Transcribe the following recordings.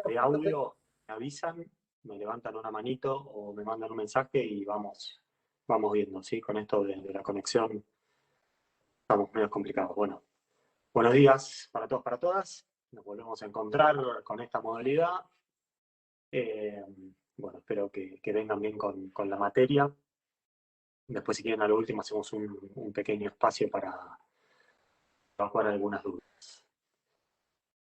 de audio, me avisan, me levantan una manito o me mandan un mensaje y vamos viendo, ¿sí? Con esto de la conexión estamos medio complicados. Bueno, buenos días para todos, para todas. Nos volvemos a encontrar con esta modalidad. Bueno, espero que vengan bien con la materia. Después, si quieren, a lo último hacemos un pequeño espacio para evacuar algunas dudas.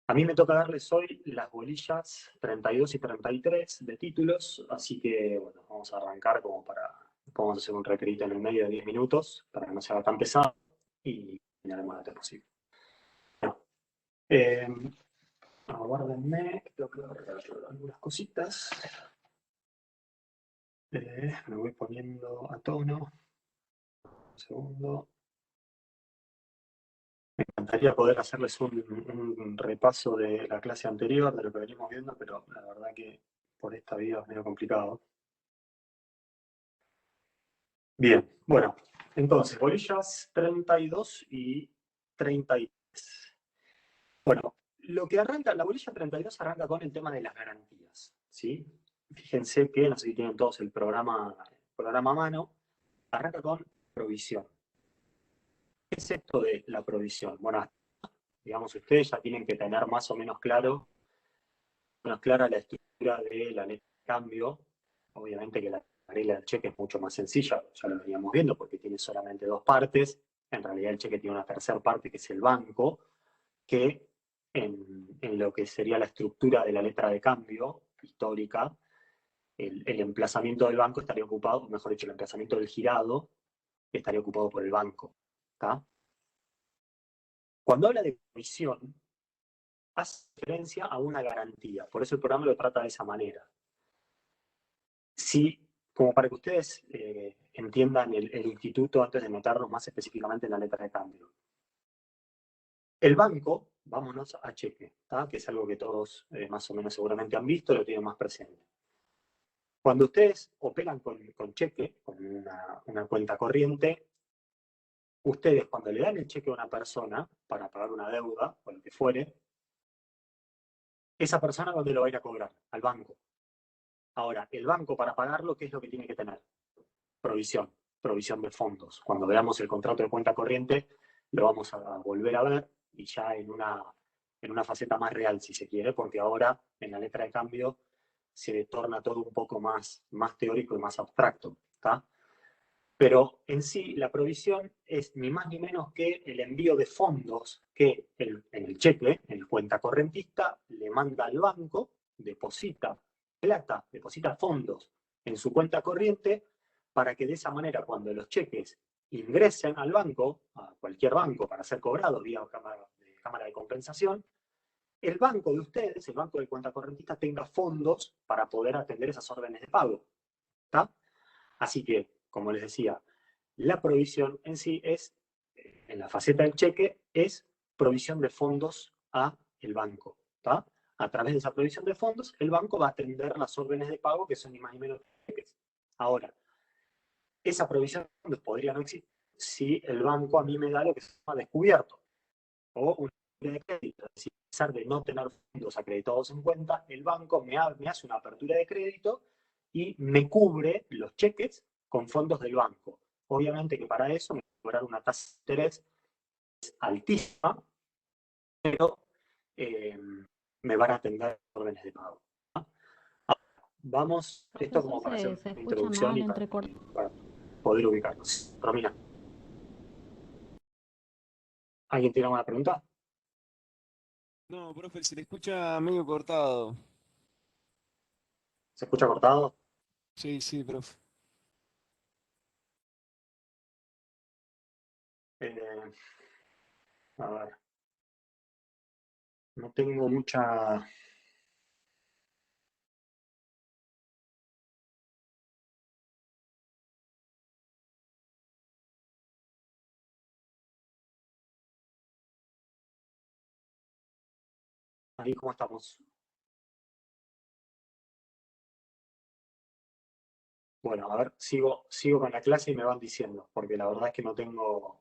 A mí me toca darles hoy las bolillas 32 y 33 de títulos, así que bueno, vamos a arrancar vamos a hacer un recreito en el medio de 10 minutos para que no sea tan pesado y terminaremos lo antes posible. Bueno, aguárdenme, que tengo que arreglar algunas cositas. Me voy poniendo a tono. Un segundo. Me encantaría poder hacerles un repaso de la clase anterior, de lo que venimos viendo, pero la verdad que por esta vida es medio complicado. Bien, bueno, entonces, bolillas 32 y 33. Bueno, lo que arranca, la bolilla 32 arranca con el tema de las garantías, ¿sí? Fíjense que, no sé si tienen todos el programa a mano, arranca con provisión. ¿Qué es esto de la provisión? Bueno, digamos, ustedes ya tienen que tener más o menos clara la estructura de la letra de cambio. Obviamente que la regla del cheque es mucho más sencilla, ya lo veníamos viendo, porque tiene solamente dos partes. En realidad el cheque tiene una tercera parte, que es el banco, que en lo que sería la estructura de la letra de cambio histórica, el emplazamiento del banco estaría ocupado, mejor dicho, el emplazamiento del girado estaría ocupado por el banco. ¿Está? Cuando habla de provisión, hace referencia a una garantía. Por eso el programa lo trata de esa manera. Sí, como para que ustedes entiendan el instituto antes de meternos más específicamente en la letra de cambio. El banco, vámonos a cheque, ¿tá? Que es algo que todos más o menos seguramente han visto, lo tienen más presente. Cuando ustedes operan con cheque, con una cuenta corriente, ustedes cuando le dan el cheque a una persona para pagar una deuda o lo que fuere, esa persona ¿dónde lo va a ir a cobrar? Al banco. Ahora, el banco para pagarlo, ¿qué es lo que tiene que tener? Provisión de fondos. Cuando veamos el contrato de cuenta corriente, lo vamos a volver a ver y ya en una faceta más real, si se quiere, porque ahora en la letra de cambio se torna todo un poco más teórico y más abstracto. ¿Tá? Pero en sí, la provisión es ni más ni menos que el envío de fondos que en el cheque, en la cuenta correntista, le manda al banco, deposita plata, deposita fondos en su cuenta corriente, para que de esa manera, cuando los cheques ingresen al banco, a cualquier banco, para ser cobrados vía cámara de compensación, el banco de ustedes, el banco de cuenta correntista, tenga fondos para poder atender esas órdenes de pago. ¿Tá? Así que, como les decía, la provisión en sí es, en la faceta del cheque, es provisión de fondos a el banco. ¿Tá? A través de esa provisión de fondos, el banco va a atender las órdenes de pago que son ni más ni menos cheques. Ahora, esa provisión podría no existir si el banco a mí me da lo que se llama descubierto o una apertura de crédito. Es decir, a pesar de no tener fondos acreditados en cuenta, el banco me hace una apertura de crédito y me cubre los cheques con fondos del banco. Obviamente que para eso me va a cobrar una tasa de interés altísima, pero me van a atender órdenes de pago. Vamos, esto Profesor, como para hacer se una escucha introducción mal, y para entrecortado. poder ubicarnos. Romina, ¿alguien tiene alguna pregunta? No, profe, se le escucha medio cortado. ¿Se escucha cortado? Sí, sí, profe. Eh, a ver, no tengo mucha... Ahí, ¿cómo estamos? Bueno, a ver, sigo con la clase y me van diciendo, porque la verdad es que no tengo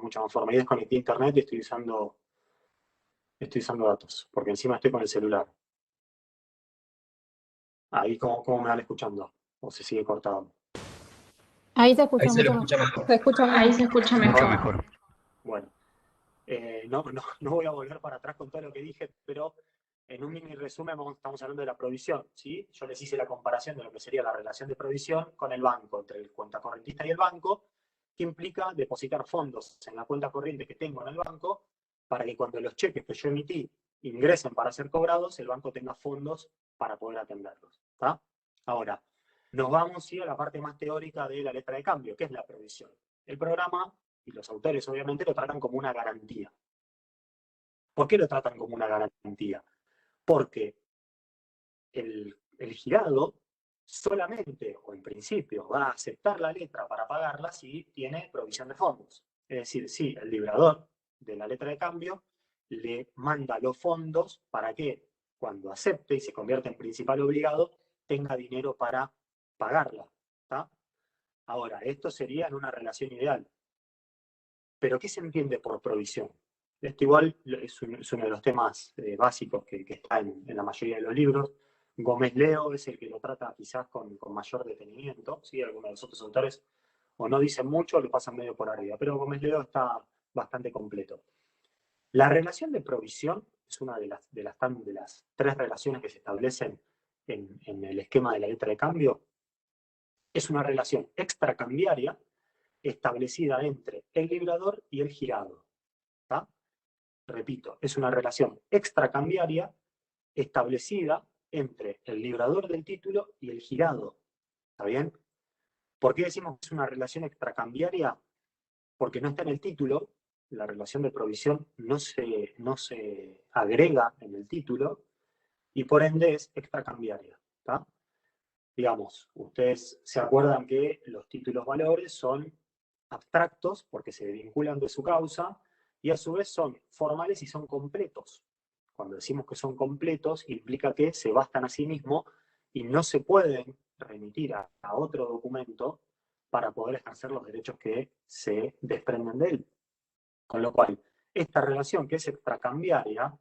mucha más forma. Y desconecté internet y estoy usando Estoy usando datos, porque encima estoy con el celular. Ahí, ¿cómo me van escuchando? ¿O se sigue cortado? Ahí se Ahí escucha se lo mucho escucha mejor. mejor. Se escucha Ahí bien. se escucha Mejor, mejor. mejor. Bueno, no voy a volver para atrás con todo lo que dije, pero en un mini resumen estamos hablando de la provisión, ¿sí? Yo les hice la comparación de lo que sería la relación de provisión con el banco, entre el cuentacorrentista y el banco, que implica depositar fondos en la cuenta corriente que tengo en el banco para que cuando los cheques que yo emití ingresen para ser cobrados, el banco tenga fondos para poder atenderlos, ¿está? Ahora, nos vamos ¿sí? a la parte más teórica de la letra de cambio, que es la provisión. El programa y los autores obviamente lo tratan como una garantía. ¿Por qué lo tratan como una garantía? Porque el girado solamente, o en principio, va a aceptar la letra para pagarla si tiene provisión de fondos. Es decir, si el librador de la letra de cambio le manda los fondos para que cuando acepte y se convierta en principal obligado, tenga dinero para pagarla. ¿Tá? Ahora, esto sería en una relación ideal. Pero ¿qué se entiende por provisión? Esto igual es uno de los temas básicos que está en la mayoría de los libros. Gómez Leo es el que lo trata quizás con mayor detenimiento, ¿sí? Algunos de los otros autores o no dicen mucho o lo pasan medio por arriba, pero Gómez Leo está bastante completo. La relación de provisión es una de las tres relaciones que se establecen en el esquema de la letra de cambio. Es una relación extracambiaria establecida entre el librador y el girado. ¿Tá? Repito, es una relación extracambiaria establecida entre el librador del título y el girado. ¿Está bien? ¿Por qué decimos que es una relación extracambiaria? Porque no está en el título, la relación de provisión no se agrega en el título y por ende es extracambiaria. ¿Tá? Digamos, ustedes se acuerdan que los títulos valores son abstractos porque se vinculan de su causa y a su vez son formales y son completos. Cuando decimos que son completos, implica que se bastan a sí mismos y no se pueden remitir a otro documento para poder ejercer los derechos que se desprenden de él. Con lo cual, esta relación que es extracambiaria,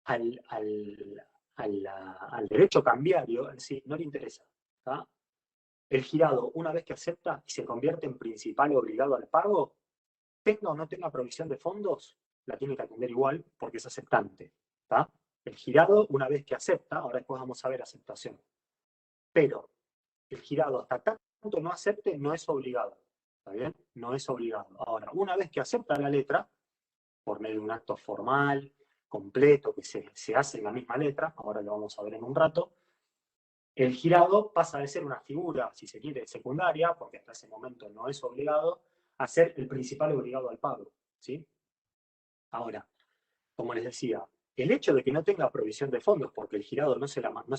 al derecho cambiario en sí no le interesa. ¿Tá? El girado, una vez que acepta y se convierte en principal obligado al pago, tenga o no tenga provisión de fondos, la tiene que atender igual porque es aceptante. ¿Tá? El girado, una vez que acepta, ahora después vamos a ver aceptación, pero el girado hasta tanto no acepte, no es obligado. ¿Está bien? No es obligado. Ahora, una vez que acepta la letra, por medio de un acto formal, completo, que se hace en la misma letra, ahora lo vamos a ver en un rato, el girado pasa de ser una figura, si se quiere, secundaria, porque hasta ese momento no es obligado, a ser el principal obligado al pago. ¿Sí? Ahora, como les decía, el hecho de que no tenga provisión de fondos, porque el girado no se los mandó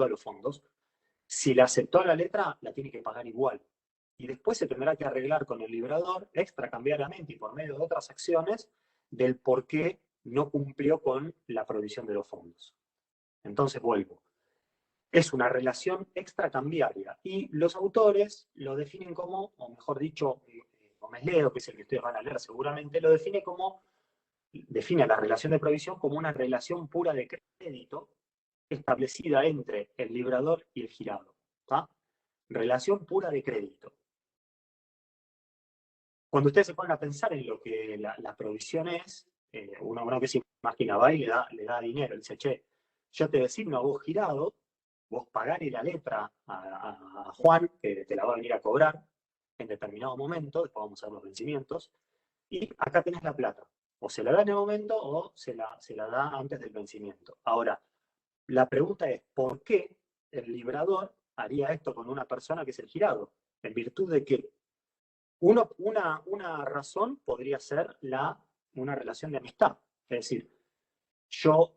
a los fondos, si la aceptó a la letra, la tiene que pagar igual. Y después se tendrá que arreglar con el librador extracambiariamente y por medio de otras acciones del por qué no cumplió con la provisión de los fondos. Entonces vuelvo. Es una relación extracambiaria y los autores lo definen como, o mejor dicho, Gómez Leo, que es el que ustedes van a leer seguramente, lo define a la relación de provisión como una relación pura de crédito establecida entre el librador y el girado. ¿Tá? Relación pura de crédito. Cuando ustedes se ponen a pensar en lo que la provisión es, uno que se imagina va y le da dinero, dice, che, yo te designo a vos girado, vos pagale la letra a Juan, que te la va a venir a cobrar en determinado momento, después vamos a ver los vencimientos, y acá tenés la plata. O se la da en el momento o se la da antes del vencimiento. Ahora, la pregunta es, ¿por qué el librador haría esto con una persona que es el girado? ¿En virtud de qué? Una razón podría ser una relación de amistad. Es decir, yo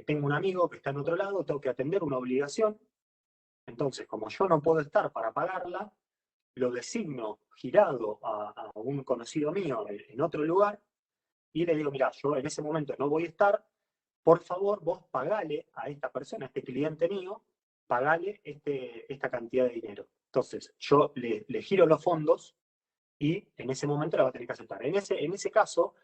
tengo un amigo que está en otro lado, tengo que atender una obligación, entonces como yo no puedo estar para pagarla, lo designo girado a un conocido mío en otro lugar y le digo, mira, yo en ese momento no voy a estar, por favor vos pagale a esta persona, a este cliente mío, pagale esta cantidad de dinero. Entonces yo le giro los fondos y en ese momento la va a tener que aceptar. En ese caso,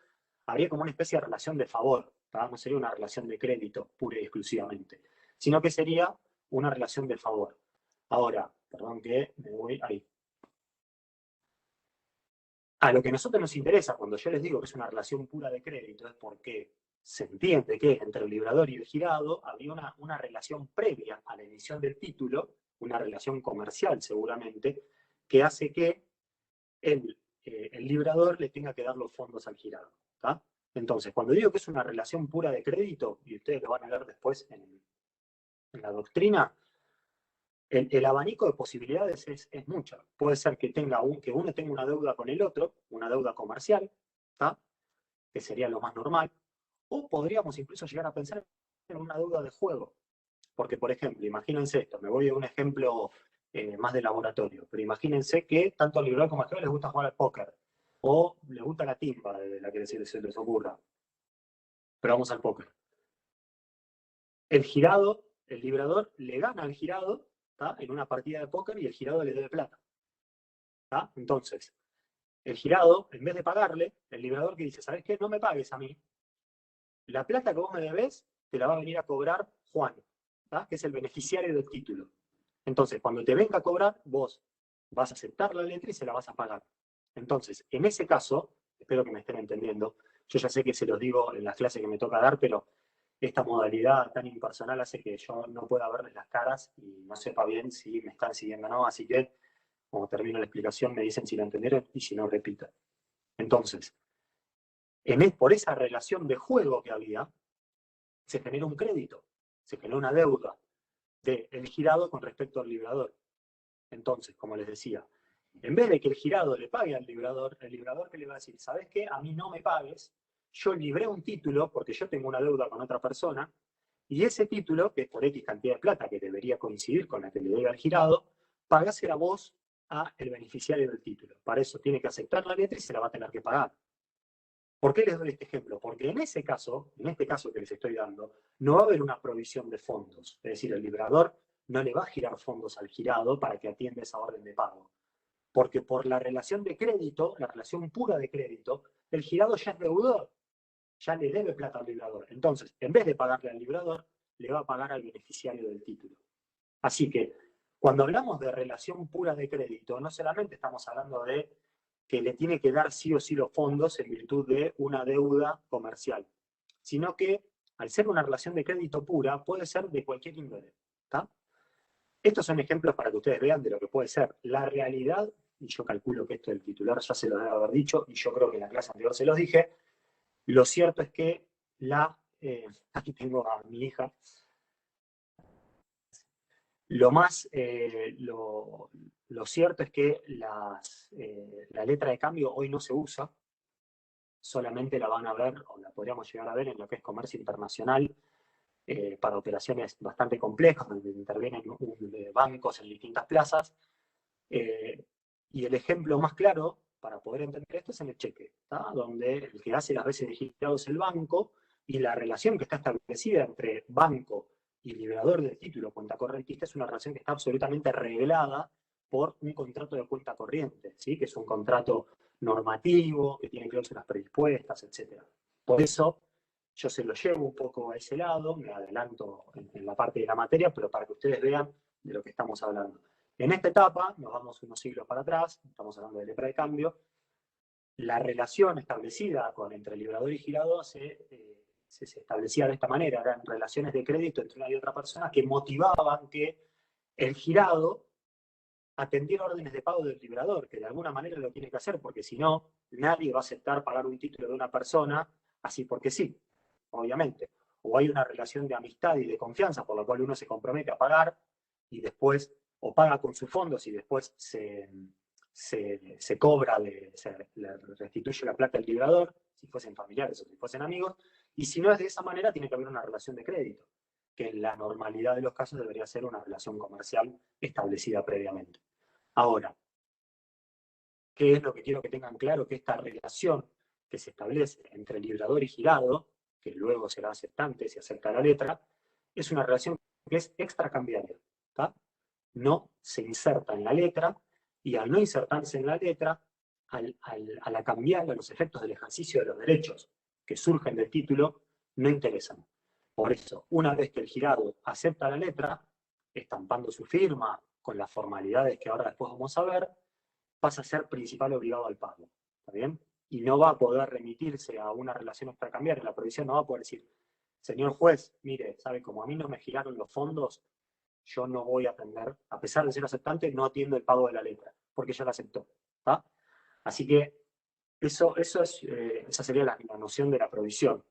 habría como una especie de relación de favor, ¿tá? No sería una relación de crédito pura y exclusivamente, sino que sería una relación de favor. Ahora, perdón que me voy ahí. A lo que a nosotros nos interesa cuando yo les digo que es una relación pura de crédito es porque se entiende que entre el librador y el girado había una relación previa a la emisión del título, una relación comercial seguramente, que hace que el librador le tenga que dar los fondos al girado. ¿Tá? Entonces, cuando digo que es una relación pura de crédito, y ustedes lo van a ver después en la doctrina, el abanico de posibilidades es mucho. Puede ser que, que uno tenga una deuda con el otro, una deuda comercial, ¿tá? Que sería lo más normal, o podríamos incluso llegar a pensar en una deuda de juego. Porque, por ejemplo, imagínense esto, me voy a un ejemplo más de laboratorio, pero imagínense que tanto al liberal como al girado les gusta jugar al póker, o les gusta la timba, de la que se les ocurra. Pero vamos al póker. El girado, el librador, le gana al girado, ¿tá? En una partida de póker y el girado le debe plata. ¿Tá? Entonces, el girado, en vez de pagarle, el librador que dice, ¿sabes qué? No me pagues a mí. La plata que vos me debés, te la va a venir a cobrar Juan, ¿tá? Que es el beneficiario del título. Entonces, cuando te venga a cobrar, vos vas a aceptar la letra y se la vas a pagar. Entonces, en ese caso, espero que me estén entendiendo, yo ya sé que se los digo en las clases que me toca dar, pero esta modalidad tan impersonal hace que yo no pueda verles las caras y no sepa bien si me están siguiendo o no, así que cuando termino la explicación me dicen si lo entendieron y si no, repito. Entonces, por esa relación de juego que había, se genera un crédito, se genera una deuda del girado con respecto al librador. Entonces, como les decía, en vez de que el girado le pague al librador, el librador que le va a decir, ¿sabes qué? A mí no me pagues, yo libré un título porque yo tengo una deuda con otra persona, y ese título, que es por X cantidad de plata que debería coincidir con la que le debe al girado, pagásela vos a el beneficiario del título. Para eso tiene que aceptar la letra y se la va a tener que pagar. ¿Por qué les doy este ejemplo? Porque en ese caso, en este caso que les estoy dando, no va a haber una provisión de fondos. Es decir, el librador no le va a girar fondos al girado para que atienda esa orden de pago. Porque por la relación de crédito, la relación pura de crédito, el girado ya es deudor, ya le debe plata al librador. Entonces, en vez de pagarle al librador, le va a pagar al beneficiario del título. Así que, cuando hablamos de relación pura de crédito, no solamente estamos hablando de que le tiene que dar sí o sí los fondos en virtud de una deuda comercial, sino que al ser una relación de crédito pura, puede ser de cualquier índole. ¿Tá? Estos son ejemplos para que ustedes vean de lo que puede ser la realidad, y yo calculo que esto del titular ya se lo debe haber dicho, y yo creo que en la clase anterior se los dije. Lo cierto es que aquí tengo a mi hija, lo cierto es que la letra de cambio hoy no se usa, solamente la van a ver, o la podríamos llegar a ver en lo que es comercio internacional, para operaciones bastante complejas, donde intervienen bancos en distintas plazas. Y el ejemplo más claro para poder entender esto es en el cheque, ¿tá? Donde el que hace las veces de girado es el banco, y la relación que está establecida entre banco y liberador del título, cuenta correntista, es una relación que está absolutamente reglada por un contrato de cuenta corriente, ¿sí? Que es un contrato normativo, que tiene cláusulas predispuestas, etc. Por eso yo se lo llevo un poco a ese lado, me adelanto en la parte de la materia, pero para que ustedes vean de lo que estamos hablando. En esta etapa, nos vamos unos siglos para atrás, estamos hablando de letra de cambio, la relación establecida entre librador y girado se establecía de esta manera, eran relaciones de crédito entre una y otra persona que motivaban que el girado atendiera órdenes de pago del librador, que de alguna manera lo tiene que hacer, porque si no, nadie va a aceptar pagar un título de una persona así porque sí, obviamente. O hay una relación de amistad y de confianza por la cual uno se compromete a pagar y después o paga con sus fondos y después se cobra, se le restituye la plata al librador, si fuesen familiares o si fuesen amigos, y si no es de esa manera, tiene que haber una relación de crédito, que en la normalidad de los casos debería ser una relación comercial establecida previamente. Ahora, ¿qué es lo que quiero que tengan claro? Que esta relación que se establece entre librador y girado, que luego será aceptante si acepta la letra, es una relación que es extracambiaria, ¿tá? No se inserta en la letra, y al no insertarse en la letra, a la cambiar a los efectos del ejercicio de los derechos que surgen del título no interesan. Por eso, una vez que el girado acepta la letra, estampando su firma con las formalidades que ahora después vamos a ver, pasa a ser principal obligado al pago. ¿Está bien? Y no va a poder remitirse a una relación extracambiaria. La provisión no va a poder decir, señor juez, mire, sabe, como a mí no me giraron los fondos, yo no voy a atender, a pesar de ser aceptante, no atiendo el pago de la letra, porque ya la aceptó. ¿Está? Así que esa sería la noción de la provisión.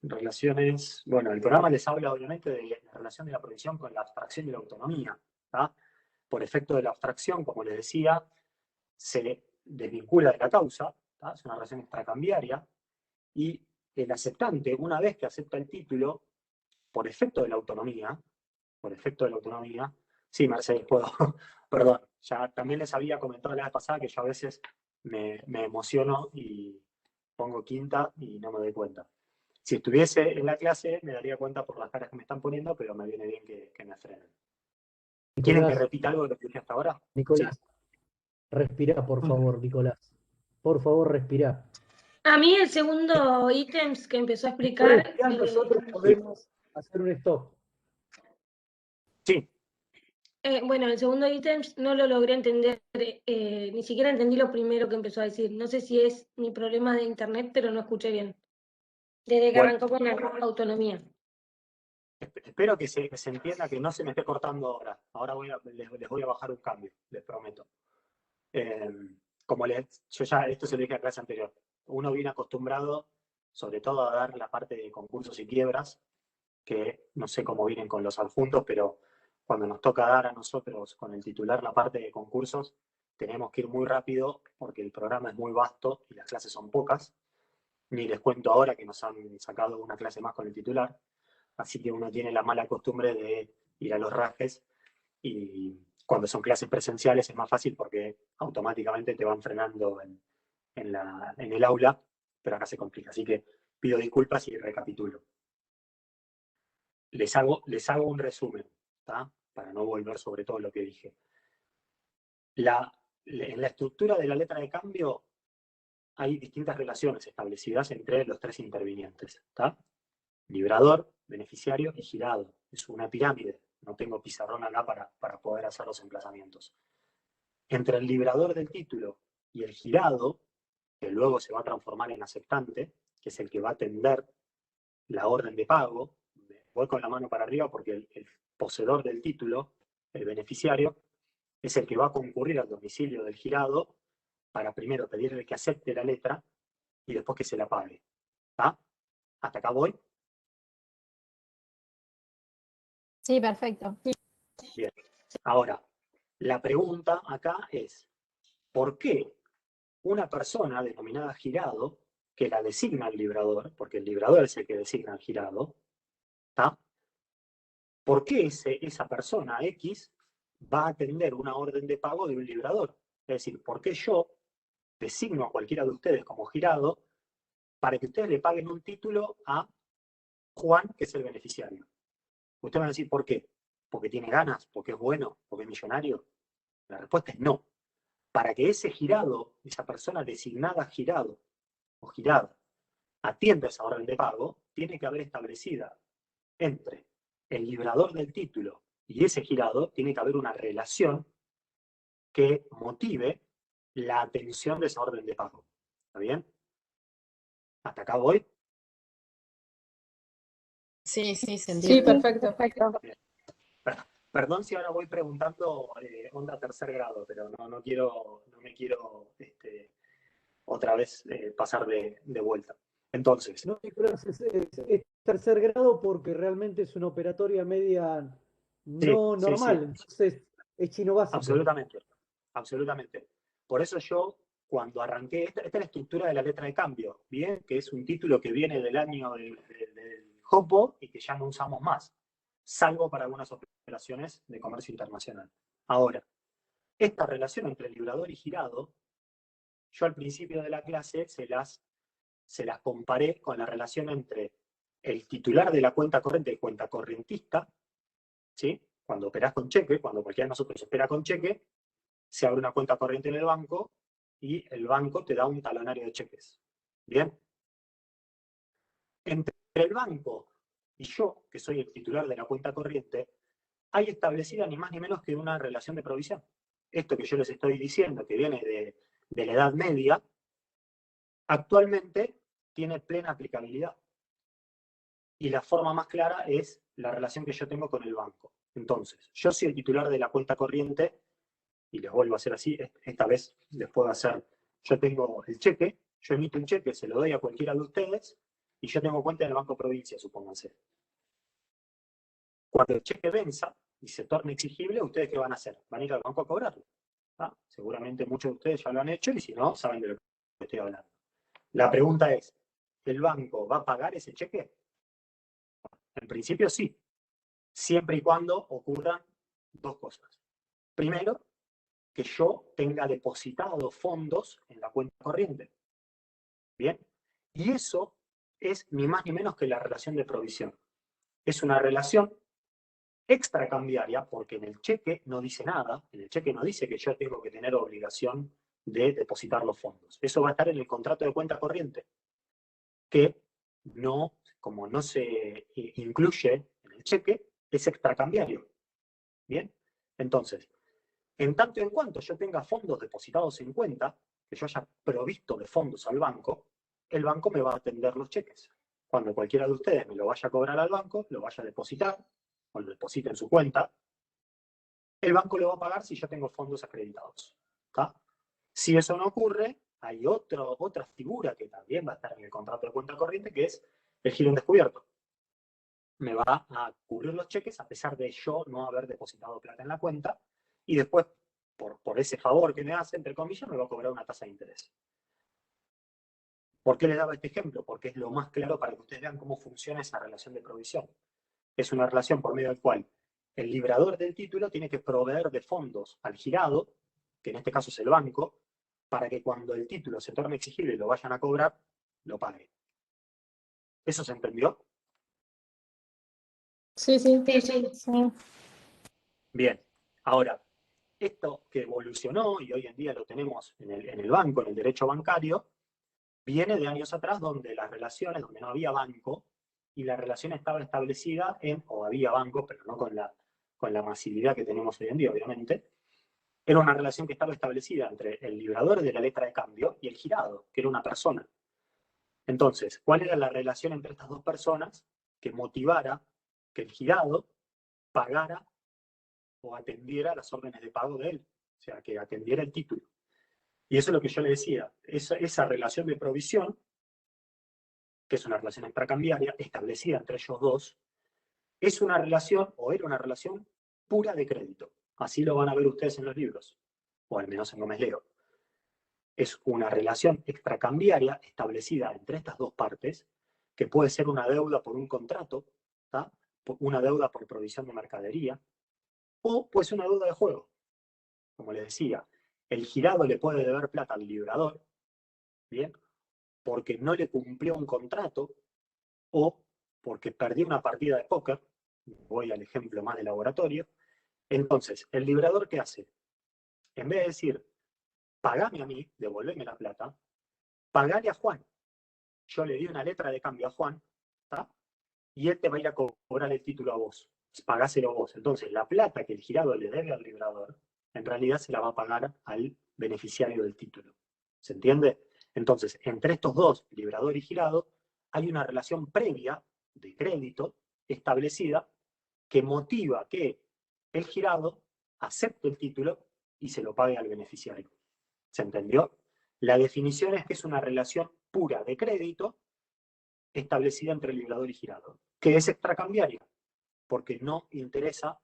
Relaciones, bueno, el programa les habla obviamente de la relación de la provisión con la abstracción y la autonomía. ¿Tá? Por efecto de la abstracción, como les decía, se desvincula de la causa, ¿tá? Es una relación extracambiaria, y el aceptante, una vez que acepta el título, por efecto de la autonomía, sí, Mercedes, puedo, perdón, ya también les había comentado la vez pasada que yo a veces me emociono y pongo quinta y no me doy cuenta. Si estuviese en la clase me daría cuenta por las caras que me están poniendo, pero me viene bien que me frenen. ¿Quieren que repita algo de lo que dije hasta ahora? Nicolás, sí. Respirá, por favor, Nicolás. Por favor, respirá. A mí el segundo ítem que empezó a explicar... Nosotros podemos hacer un stop. Sí. Bueno, el segundo ítem no lo logré entender, ni siquiera entendí lo primero que empezó a decir. No sé si es mi problema de internet, pero no escuché bien. Desde que arrancó con la autonomía. Espero que se entienda, que no se me esté cortando ahora. Ahora les voy a bajar un cambio, les prometo. Como yo ya esto se lo dije a la clase anterior, uno viene acostumbrado sobre todo a dar la parte de concursos y quiebras, que no sé cómo vienen con los adjuntos, pero cuando nos toca dar a nosotros con el titular la parte de concursos, tenemos que ir muy rápido porque el programa es muy vasto y las clases son pocas. Ni les cuento ahora que nos han sacado una clase más con el titular, así que uno tiene la mala costumbre de ir a los rajes, y cuando son clases presenciales es más fácil porque automáticamente te van frenando en el aula, pero acá se complica. Así que pido disculpas y recapitulo. Les hago un resumen, ¿tá? Para no volver sobre todo lo que dije. En la estructura de la letra de cambio hay distintas relaciones establecidas entre los tres intervinientes, ¿tá? Librador, beneficiario y girado. Es una pirámide. No tengo pizarrón acá para poder hacer los emplazamientos. Entre el librador del título y el girado, que luego se va a transformar en aceptante, que es el que va a atender la orden de pago, voy con la mano para arriba porque el poseedor del título, el beneficiario, es el que va a concurrir al domicilio del girado para primero pedirle que acepte la letra y después que se la pague. ¿Está? ¿Hasta acá voy? Sí, perfecto. Bien. Ahora, la pregunta acá es, ¿por qué una persona denominada girado, que la designa el librador, porque el librador es el que designa al girado, ¿está? ¿Por qué esa persona X va a atender una orden de pago de un librador? Es decir, ¿por qué yo designo a cualquiera de ustedes como girado para que ustedes le paguen un título a Juan, que es el beneficiario? Ustedes van a decir, ¿por qué? ¿Porque tiene ganas? ¿Porque es bueno? ¿Porque es millonario? La respuesta es no. Para que ese girado, esa persona designada girado o girada, atienda esa orden de pago, tiene que haber establecida entre el librador del título y ese girado, tiene que haber una relación que motive la atención de esa orden de pago. ¿Está bien? ¿Hasta acá voy? Sí, se entiende. Sí, perfecto. Perdón si ahora voy preguntando onda tercer grado, pero no me quiero otra vez pasar de vuelta. Entonces. No, Nicolás, es tercer grado porque realmente es una operatoria media no normal. Sí. Entonces es chino básico. Absolutamente. Por eso yo, cuando arranqué, esta es la estructura de la letra de cambio, ¿bien? Que es un título que viene del año del Jopo y que ya no usamos más, salvo para algunas operaciones de comercio internacional. Ahora, esta relación entre librador y girado, yo al principio de la clase se las comparé con la relación entre el titular de la cuenta corriente y cuenta correntista, ¿sí? Cuando operás con cheque, cuando cualquiera de nosotros opera con cheque, se abre una cuenta corriente en el banco y el banco te da un talonario de cheques. ¿Bien? Entre el banco y yo, que soy el titular de la cuenta corriente, hay establecida ni más ni menos que una relación de provisión. Esto que yo les estoy diciendo, que viene de la Edad Media, actualmente tiene plena aplicabilidad. Y la forma más clara es la relación que yo tengo con el banco. Entonces, yo soy el titular de la cuenta corriente, y les vuelvo a hacer así, esta vez les puedo hacer, yo tengo el cheque, yo emito un cheque, se lo doy a cualquiera de ustedes, y yo tengo cuenta en el Banco Provincia, supónganse. Cuando el cheque venza y se torne exigible, ¿ustedes qué van a hacer? Van a ir al banco a cobrarlo. ¿Ah? Seguramente muchos de ustedes ya lo han hecho, y si no, saben de lo que estoy hablando. La pregunta es, ¿el banco va a pagar ese cheque? En principio sí, siempre y cuando ocurran dos cosas. Primero, que yo tenga depositado fondos en la cuenta corriente. ¿Bien? Y eso es ni más ni menos que la relación de provisión. Es una relación extracambiaria porque en el cheque no dice nada, en el cheque no dice que yo tengo que tener obligación de depositar los fondos. Eso va a estar en el contrato de cuenta corriente, que no, como no se incluye en el cheque, es extracambiario. ¿Bien? Entonces, en tanto y en cuanto yo tenga fondos depositados en cuenta, que yo haya provisto de fondos al banco, el banco me va a atender los cheques. Cuando cualquiera de ustedes me lo vaya a cobrar al banco, lo vaya a depositar, o lo deposite en su cuenta, el banco lo va a pagar si yo tengo fondos acreditados. ¿Tá? Si eso no ocurre, hay otra figura que también va a estar en el contrato de cuenta corriente, que es el giro en descubierto. Me va a cubrir los cheques a pesar de yo no haber depositado plata en la cuenta, y después, por ese favor que me hace, entre comillas, me va a cobrar una tasa de interés. ¿Por qué les daba este ejemplo? Porque es lo más claro para que ustedes vean cómo funciona esa relación de provisión. Es una relación por medio del cual el librador del título tiene que proveer de fondos al girado, que en este caso es el banco, para que cuando el título se torne exigible y lo vayan a cobrar, lo pague. ¿Eso se entendió? Sí, sí. Sí. Bien. Ahora, esto que evolucionó y hoy en día lo tenemos en el banco, en el derecho bancario, viene de años atrás donde las relaciones, donde no había banco, y la relación estaba establecida o había banco, pero no con la masividad que tenemos hoy en día, obviamente, era una relación que estaba establecida entre el librador de la letra de cambio y el girado, que era una persona. Entonces, ¿cuál era la relación entre estas dos personas que motivara que el girado pagara o atendiera las órdenes de pago de él? O sea, que atendiera el título. Y eso es lo que yo le decía, esa relación de provisión, que es una relación extracambiaria establecida entre ellos dos, es una relación, o era una relación pura de crédito. Así lo van a ver ustedes en los libros, o al menos en Gómez Leo. Es una relación extracambiaria establecida entre estas dos partes, que puede ser una deuda por un contrato, ¿tá? Una deuda por provisión de mercadería, o puede ser una deuda de juego. Como les decía, el girado le puede deber plata al librador, ¿bien? Porque no le cumplió un contrato o porque perdió una partida de póker. Voy al ejemplo más de laboratorio. Entonces, ¿el librador qué hace? En vez de decir, pagame a mí, devolveme la plata, pagale a Juan. Yo le di una letra de cambio a Juan, ¿tá? Y él te va a ir a cobrar el título a vos. Pagáselo vos. Entonces, la plata que el girado le debe al librador, en realidad se la va a pagar al beneficiario del título. ¿Se entiende? Entonces, entre estos dos, librador y girado, hay una relación previa de crédito establecida que motiva que el girado acepte el título y se lo pague al beneficiario. ¿Se entendió? La definición es que es una relación pura de crédito establecida entre librador y girado, que es extracambiaria, porque no interesa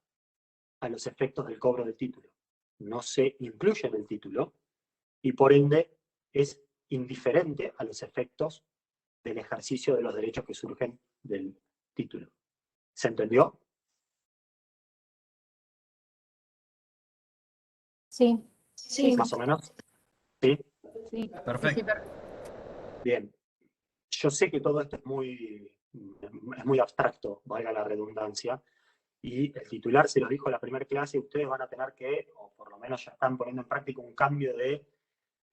a los efectos del cobro del título. No se incluye en el título y por ende es indiferente a los efectos del ejercicio de los derechos que surgen del título. ¿Se entendió? Sí. Sí. ¿Más o menos? ¿Sí? Sí. Perfecto. Bien. Yo sé que todo esto es muy abstracto, valga la redundancia, y el titular se los dijo en la primera clase, ustedes van a tener que, o por lo menos ya están poniendo en práctica un cambio de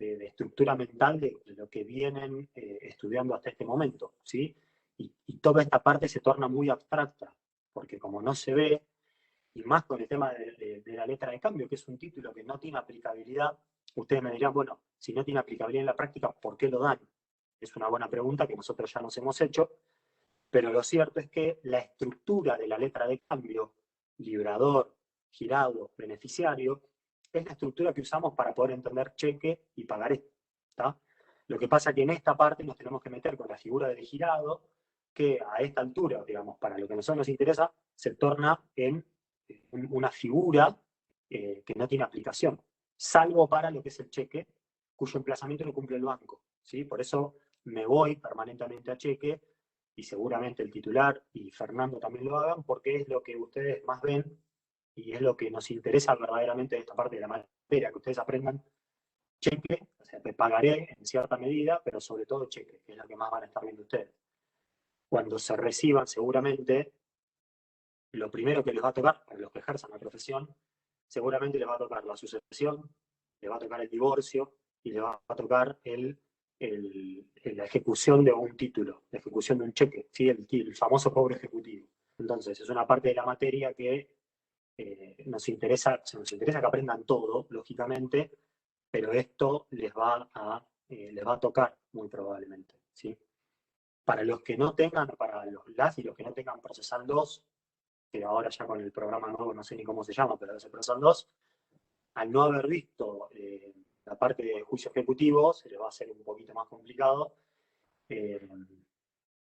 de estructura mental de lo que vienen estudiando hasta este momento, ¿sí? Y toda esta parte se torna muy abstracta, porque como no se ve, y más con el tema de la letra de cambio, que es un título que no tiene aplicabilidad, ustedes me dirán, bueno, si no tiene aplicabilidad en la práctica, ¿por qué lo dan? Es una buena pregunta que nosotros ya nos hemos hecho, pero lo cierto es que la estructura de la letra de cambio, librador, girado, beneficiario, es la estructura que usamos para poder entender cheque y pagaré, ¿tá? Lo que pasa es que en esta parte nos tenemos que meter con la figura del girado, que a esta altura, digamos, para lo que a nosotros nos interesa, se torna en una figura que no tiene aplicación, salvo para lo que es el cheque, cuyo emplazamiento lo cumple el banco, ¿sí? Por eso me voy permanentemente a cheque, y seguramente el titular y Fernando también lo hagan, porque es lo que ustedes más ven y es lo que nos interesa verdaderamente de esta parte de la materia, que ustedes aprendan cheque, o sea, te pagaré en cierta medida, pero sobre todo cheque, que es lo que más van a estar viendo ustedes. Cuando se reciban, seguramente, lo primero que les va a tocar, para los que ejerzan la profesión, seguramente les va a tocar la sucesión, les va a tocar el divorcio y les va a tocar la ejecución de un título, la ejecución de un cheque, ¿sí? El famoso cobro ejecutivo. Entonces, es una parte de la materia que nos interesa que aprendan todo, lógicamente, pero esto les va a tocar muy probablemente, ¿sí? Para los que no tengan, para las y los que no tengan Procesal 2, que ahora ya con el programa nuevo no sé ni cómo se llama, pero es el Procesal 2, al no haber visto la parte de juicio ejecutivo, se les va a hacer un poquito más complicado,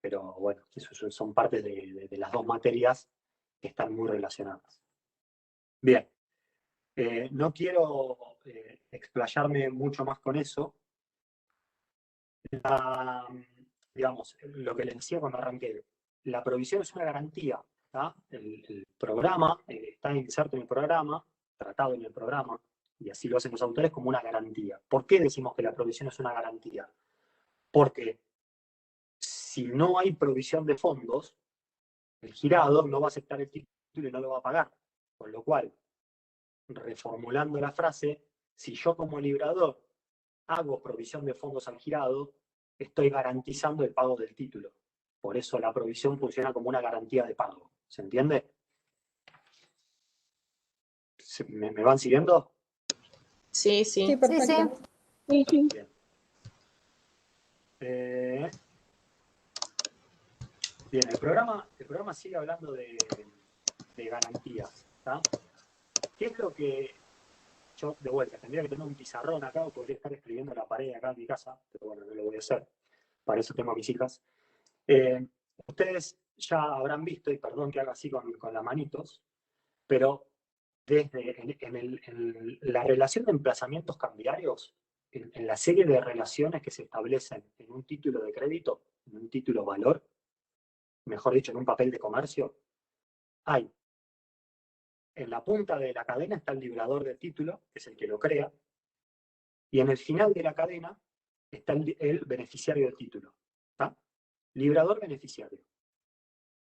pero bueno, eso son partes de las dos materias que están muy relacionadas. Bien, no quiero explayarme mucho más con eso. Digamos, lo que les decía cuando arranqué, la provisión es una garantía, ¿tá? El programa está inserto en el programa, tratado en el programa, y así lo hacen los autores como una garantía. ¿Por qué decimos que la provisión es una garantía? Porque si no hay provisión de fondos, el girado no va a aceptar el título y no lo va a pagar. Con lo cual, reformulando la frase, si yo como librador hago provisión de fondos al girado, estoy garantizando el pago del título. Por eso la provisión funciona como una garantía de pago. ¿Se entiende? ¿Me van siguiendo? Sí, Sí, sí. perfecto. Sí. Bien. Bien, el programa sigue hablando de garantías, ¿tá? ¿Qué es lo que yo, de vuelta, tendría que tener un pizarrón acá o podría estar escribiendo en la pared acá en mi casa, pero bueno, no lo voy a hacer. Para eso tengo a mis hijas. Ustedes ya habrán visto, y perdón que haga así con las manitos, pero desde en la relación de emplazamientos cambiarios, en la serie de relaciones que se establecen en un título de crédito, en un título valor, mejor dicho, en un papel de comercio, hay en la punta de la cadena está el librador del título, que es el que lo crea, y en el final de la cadena está el beneficiario del título. ¿Tá? Librador beneficiario.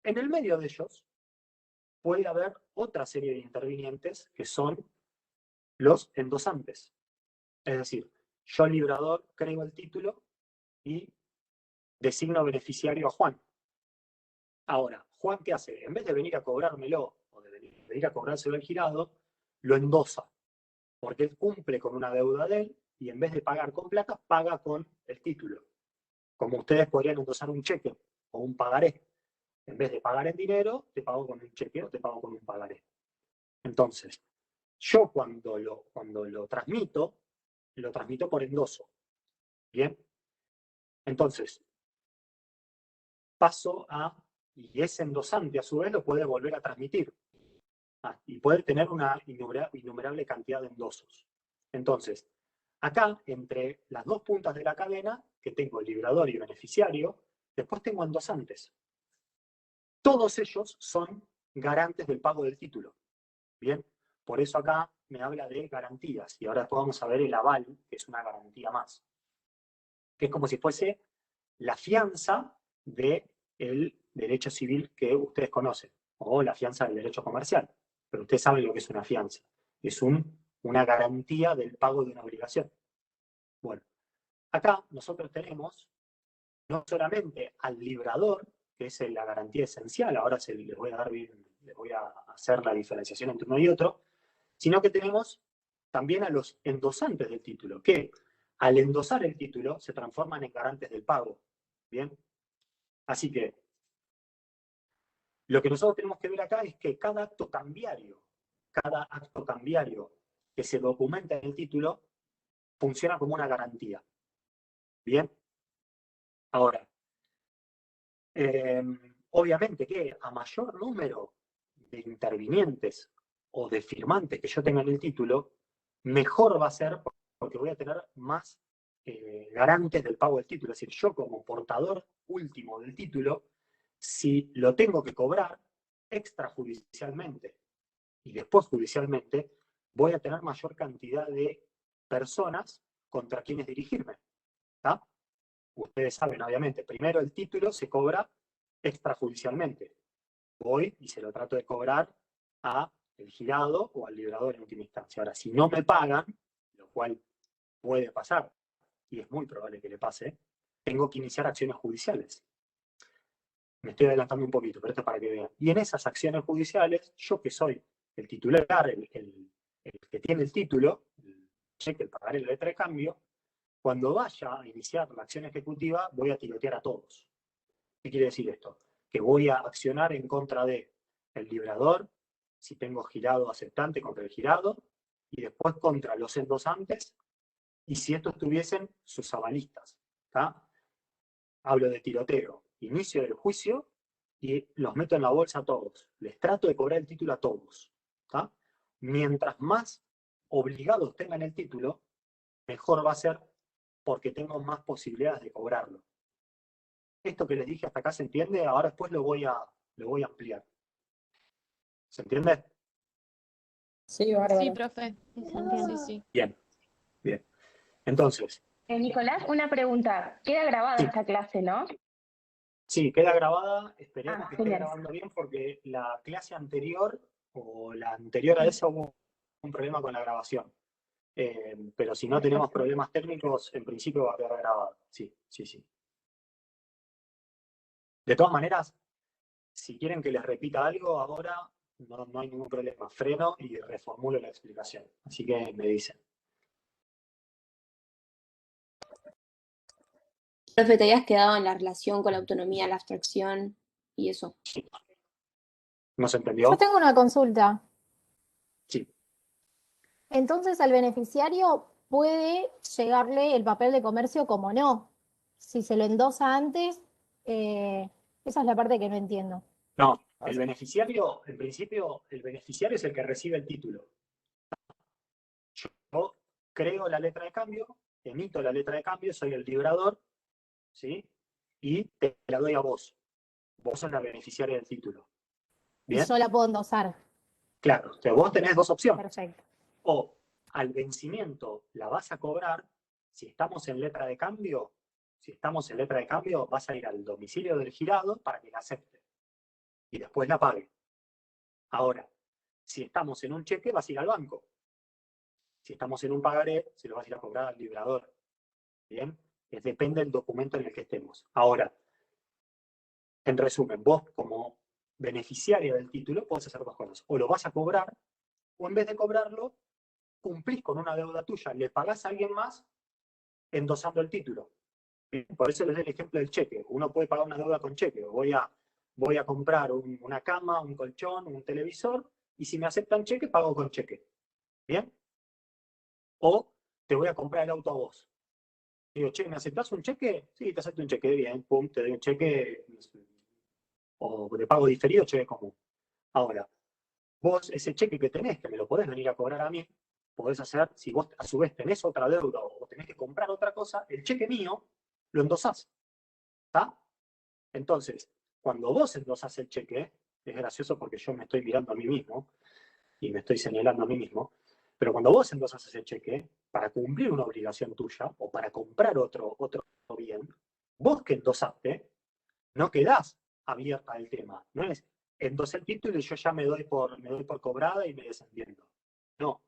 En el medio de ellos puede haber otra serie de intervinientes que son los endosantes. Es decir, yo librador creo el título y designo beneficiario a Juan. Ahora, Juan, ¿qué hace? En vez de venir a cobrármelo o de venir a cobrárselo el girado, lo endosa, porque él cumple con una deuda de él y en vez de pagar con plata, paga con el título. Como ustedes podrían endosar un cheque o un pagaré. En vez de pagar en dinero, te pago con un cheque o te pago con un pagaré. Entonces, yo cuando lo transmito por endoso. ¿Bien? Entonces, paso a, y ese endosante a su vez lo puede volver a transmitir. Y puede tener una innumerable cantidad de endosos. Entonces, acá, entre las dos puntas de la cadena, que tengo el librador y beneficiario, después tengo endosantes. Todos ellos son garantes del pago del título. Bien, por eso acá me habla de garantías. Y ahora después vamos a ver el aval, que es una garantía más. Que es como si fuese la fianza del derecho civil que ustedes conocen, o la fianza del derecho comercial. Pero ustedes saben lo que es una fianza. Es una garantía del pago de una obligación. Bueno, acá nosotros tenemos no solamente al librador, que es la garantía esencial, ahora les voy a hacer la diferenciación entre uno y otro, sino que tenemos también a los endosantes del título, que al endosar el título se transforman en garantes del pago. ¿Bien? Así que lo que nosotros tenemos que ver acá es que cada acto cambiario que se documenta en el título funciona como una garantía. ¿Bien? Ahora, obviamente que a mayor número de intervinientes o de firmantes que yo tenga en el título, mejor va a ser porque voy a tener más garantes del pago del título. Es decir, yo como portador último del título, si lo tengo que cobrar extrajudicialmente y después judicialmente, voy a tener mayor cantidad de personas contra quienes dirigirme. ¿Tá? Ustedes saben, obviamente, primero el título se cobra extrajudicialmente. Voy y se lo trato de cobrar a el girado o al librador en última instancia. Ahora, si no me pagan, lo cual puede pasar, y es muy probable que le pase, tengo que iniciar acciones judiciales. Me estoy adelantando un poquito, pero esto es para que vean. Y en esas acciones judiciales, yo que soy el titular, el que tiene el título, el cheque, el pagaré, la letra de cambio, cuando vaya a iniciar la acción ejecutiva, voy a tirotear a todos. ¿Qué quiere decir esto? Que voy a accionar en contra del librador, si tengo girado aceptante contra el girado, y después contra los endosantes, y si estos tuviesen sus avalistas. ¿Tá? Hablo de tiroteo, inicio del juicio, y los meto en la bolsa a todos. Les trato de cobrar el título a todos. ¿Tá? Mientras más obligados tengan el título, mejor va a ser porque tengo más posibilidades de cobrarlo. Esto que les dije hasta acá se entiende, ahora después lo voy a ampliar. ¿Se entiende? Sí, bárbaro. Sí, profe. Sí, sí. Bien, bien. Entonces. Nicolás, una pregunta. Queda grabada Sí. esta clase, ¿no? Sí, queda grabada. Esperemos que esté genial. grabando bien porque la clase anterior o la anterior a esa hubo un problema con la grabación. Pero si no tenemos problemas técnicos, en principio va a quedar grabada. Sí, sí, sí. De todas maneras, si quieren que les repita algo ahora, no hay ningún problema. Freno y reformulo la explicación. Así que me dicen. Profe, te habías quedado en la relación con la autonomía, la abstracción y eso. ¿No se entendió? Yo tengo una consulta. Sí. Entonces, al beneficiario puede llegarle el papel de comercio como no. Si se lo endosa antes, esa es la parte que no entiendo. No, el beneficiario, en principio, el beneficiario es el que recibe el título. Yo creo la letra de cambio, emito la letra de cambio, soy el librador, ¿sí? Y te la doy a vos. Vos sos la beneficiaria del título. Y ¿Bien? yo la puedo endosar. Claro, o sea, vos tenés dos opciones. Perfecto. O al vencimiento la vas a cobrar, si estamos en letra de cambio, vas a ir al domicilio del girado para que la acepte. Y después la pague. Ahora, si estamos en un cheque, vas a ir al banco. Si estamos en un pagaré, se lo vas a ir a cobrar al librador. ¿Bien? Depende del documento en el que estemos. Ahora, en resumen, vos como beneficiaria del título podés hacer dos cosas. O lo vas a cobrar, o en vez de cobrarlo, cumplís con una deuda tuya, le pagás a alguien más endosando el título. ¿Bien? Por eso les doy el ejemplo del cheque. Uno puede pagar una deuda con cheque. Voy a comprar una cama, un colchón, un televisor, y si me aceptan cheque, pago con cheque. ¿Bien? O te voy a comprar el auto a vos. Digo, che, ¿me aceptás un cheque? Sí, te acepto un cheque, bien, pum, te doy un cheque, o de pago diferido, cheque común. Ahora, vos ese cheque que tenés, que me lo podés venir a cobrar a mí, podés hacer, si vos a su vez tenés otra deuda o tenés que comprar otra cosa, el cheque mío lo endosás. ¿Está? Entonces, cuando vos endosás el cheque, es gracioso porque yo me estoy mirando a mí mismo y me estoy señalando a mí mismo, pero cuando vos endosás ese cheque, para cumplir una obligación tuya o para comprar otro bien, vos que endosaste, no quedás abierta al tema. No es endosé el título y yo ya me doy por cobrada y me desentiendo. No.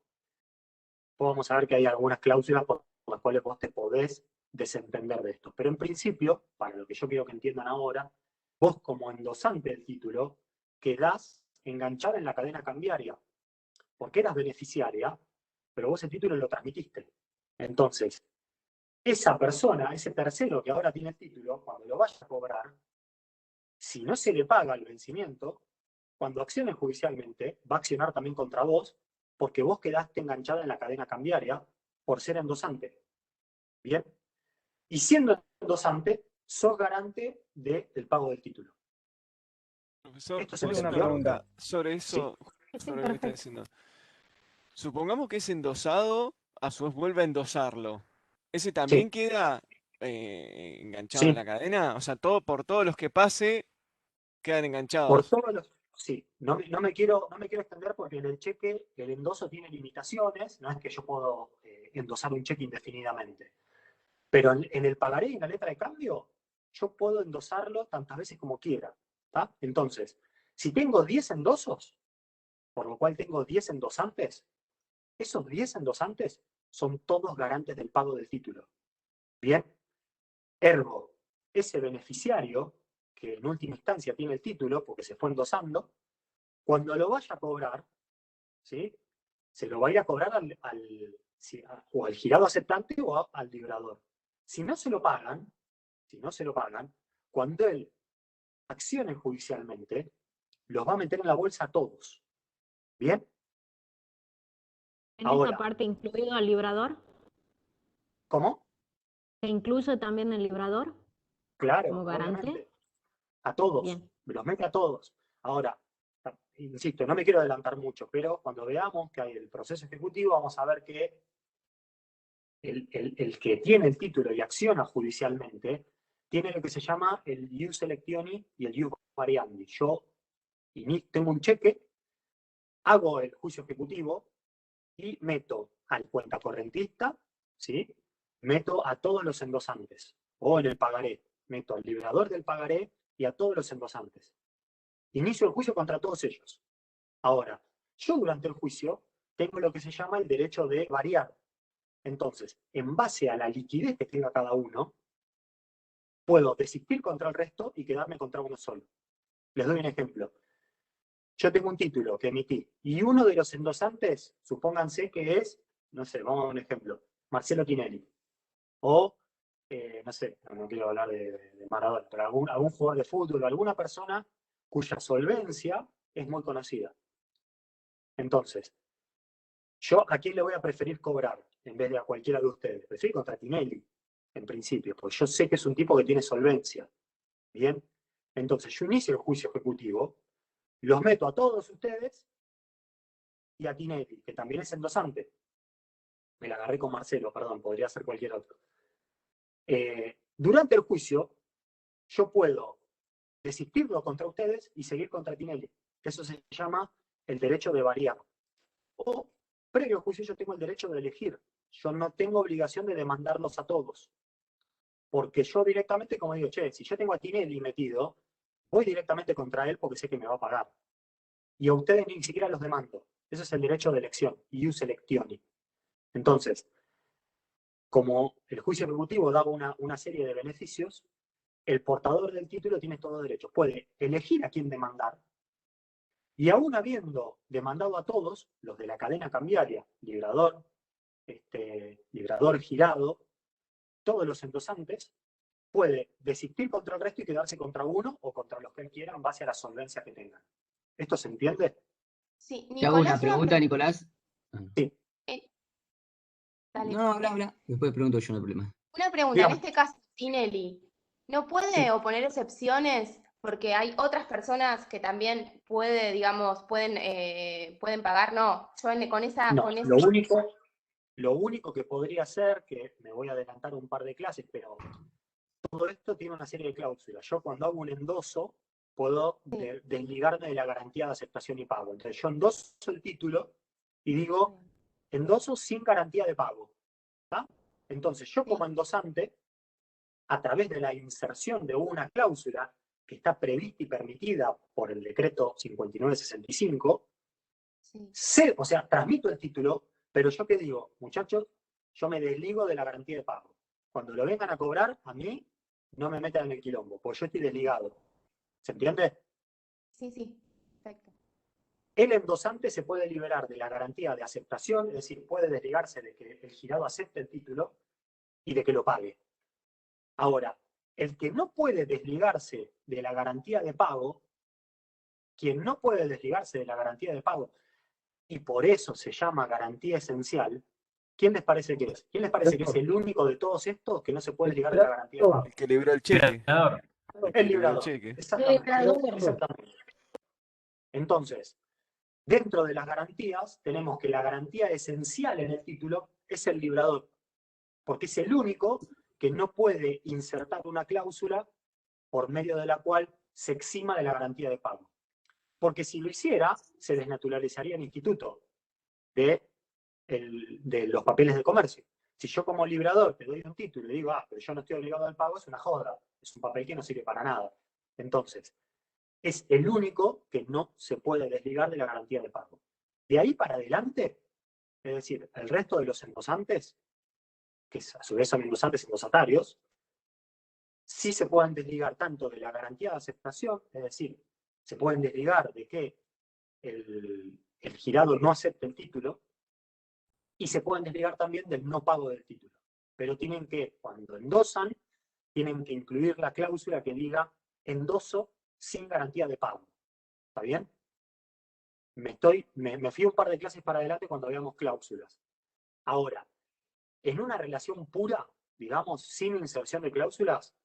Vamos a ver que hay algunas cláusulas las cuales vos te podés desentender de esto. Pero en principio, para lo que yo quiero que entiendan ahora, vos como endosante del título quedás enganchada en la cadena cambiaria, porque eras beneficiaria, pero vos el título lo transmitiste. Entonces, esa persona, ese tercero que ahora tiene el título, cuando lo vaya a cobrar, si no se le paga el vencimiento, cuando accione judicialmente, va a accionar también contra vos, porque vos quedaste enganchada en la cadena cambiaria por ser endosante. ¿Bien? Y siendo endosante, sos garante del pago del título. Profesor, Esto se ¿puedo me hacer una entendió? pregunta sobre eso, Sí, sobre lo que está perfecto. diciendo? Supongamos que es endosado, a su vez vuelve a endosarlo. ¿Ese también Sí, queda enganchado en sí, la cadena? O sea, por todos los que pase, quedan por enganchados. todos los... Sí, no me quiero extender porque en el cheque el endoso tiene limitaciones, no es que yo puedo endosar un cheque indefinidamente. Pero en el pagaré y en la letra de cambio, yo puedo endosarlo tantas veces como quiera. ¿Tá? Entonces, si tengo 10 endosos, por lo cual tengo 10 endosantes, esos 10 endosantes son todos garantes del pago del título. Bien, ergo, ese beneficiario, que en última instancia tiene el título porque se fue endosando, cuando lo vaya a cobrar, ¿sí? Se lo va a ir a cobrar o al girado aceptante o al librador. Si no se lo pagan, cuando él accione judicialmente, los va a meter en la bolsa a todos. ¿Bien? En Ahora, esa parte incluido el librador, ¿cómo? ¿se incluye también el librador Claro, como garante? obviamente. A todos. Bien. Los mete a todos. Ahora, insisto, no me quiero adelantar mucho, pero cuando veamos que hay el proceso ejecutivo, vamos a ver que el que tiene el título y acciona judicialmente, tiene lo que se llama el ius electioni y el ius variandi. Yo tengo un cheque, hago el juicio ejecutivo y meto al cuentacorrentista, ¿sí? Meto a todos los endosantes. O en el pagaré, meto al librador del pagaré y a todos los endosantes. Inicio el juicio contra todos ellos. Ahora, yo durante el juicio tengo lo que se llama el derecho de variar. Entonces, en base a la liquidez que tenga cada uno, puedo desistir contra el resto y quedarme contra uno solo. Les doy un ejemplo. Yo tengo un título que emití y uno de los endosantes, supónganse que es, no sé, vamos a dar un ejemplo, Marcelo Tinelli. O, no sé, no quiero hablar de Maradona, pero algún jugador de fútbol, alguna persona cuya solvencia es muy conocida. Entonces, ¿yo a quién le voy a preferir cobrar en vez de a cualquiera de ustedes? Prefiero contra Tinelli, en principio, porque yo sé que es un tipo que tiene solvencia. Bien, entonces yo inicio el juicio ejecutivo, los meto a todos ustedes y a Tinelli, que también es endosante. Me la agarré con Marcelo, perdón, podría ser cualquier otro. Durante el juicio, yo puedo desistirlo contra ustedes y seguir contra Tinelli. Eso se llama el derecho de variar. O, previo al juicio, yo tengo el derecho de elegir. Yo no tengo obligación de demandarlos a todos. Porque yo directamente, como digo, che, si yo tengo a Tinelli metido, voy directamente contra él porque sé que me va a pagar. Y a ustedes ni siquiera los demando. Eso es el derecho de elección, ius electioni. Entonces, como el juicio ejecutivo da una serie de beneficios, el portador del título tiene todo derecho. Puede elegir a quién demandar y aún habiendo demandado a todos, los de la cadena cambiaria, librador, librador girado, todos los endosantes, puede desistir contra el resto y quedarse contra uno o contra los que él quiera en base a la solvencia que tengan. ¿Esto se entiende? Sí, Te hago una Nicolás, pregunta, Nicolás. Sí. Dale. No, habla. Después pregunto yo, no hay problema. Una pregunta, Dígame. en este caso, Tinelli, ¿no puede Sí. oponer excepciones? Porque hay otras personas que también pueden pagar, no. Yo con esa, No, con ese, lo único que podría ser, que me voy a adelantar un par de clases, pero todo esto tiene una serie de cláusulas. Yo cuando hago un endoso, puedo desligarme de la garantía de aceptación y pago. Entonces yo endoso el título y digo, endoso sin garantía de pago. ¿tá? Entonces yo como endosante, a través de la inserción de una cláusula que está prevista y permitida por el decreto 5965, o sea, transmito el título, pero yo qué digo, muchachos, yo me desligo de la garantía de pago. Cuando lo vengan a cobrar, a mí no me metan en el quilombo, porque yo estoy desligado. ¿Se entiende? Sí, sí, perfecto. El endosante se puede liberar de la garantía de aceptación, es decir, puede desligarse de que el girado acepte el título y de que lo pague. Ahora, el que no puede desligarse de la garantía de pago, quien no puede desligarse de la garantía de pago, y por eso se llama garantía esencial, ¿quién les parece que es? ¿Quién les parece que es el único de todos estos que no se puede desligar de la garantía de pago? El que libró el cheque. El que El libró el librador. cheque. Exactamente. Exactamente. Entonces, dentro de las garantías, tenemos que la garantía esencial en el título es el librador, porque es el único que no puede insertar una cláusula por medio de la cual se exima de la garantía de pago. Porque si lo hiciera, se desnaturalizaría el instituto de los papeles de comercio. Si yo como librador te doy un título y digo, pero yo no estoy obligado al pago, es una joda, es un papel que no sirve para nada. Entonces, es el único que no se puede desligar de la garantía de pago. De ahí para adelante, es decir, el resto de los endosantes, que a su vez son endosantes endosatarios, sí se pueden desligar tanto de la garantía de aceptación, es decir, se pueden desligar de que el girado no acepte el título, y se pueden desligar también del no pago del título. Pero tienen que, cuando endosan, tienen que incluir la cláusula que diga endoso sin garantía de pago. ¿Está bien? Me fui un par de clases para adelante cuando habíamos cláusulas. Ahora, en una relación pura, digamos, sin inserción de cláusulas,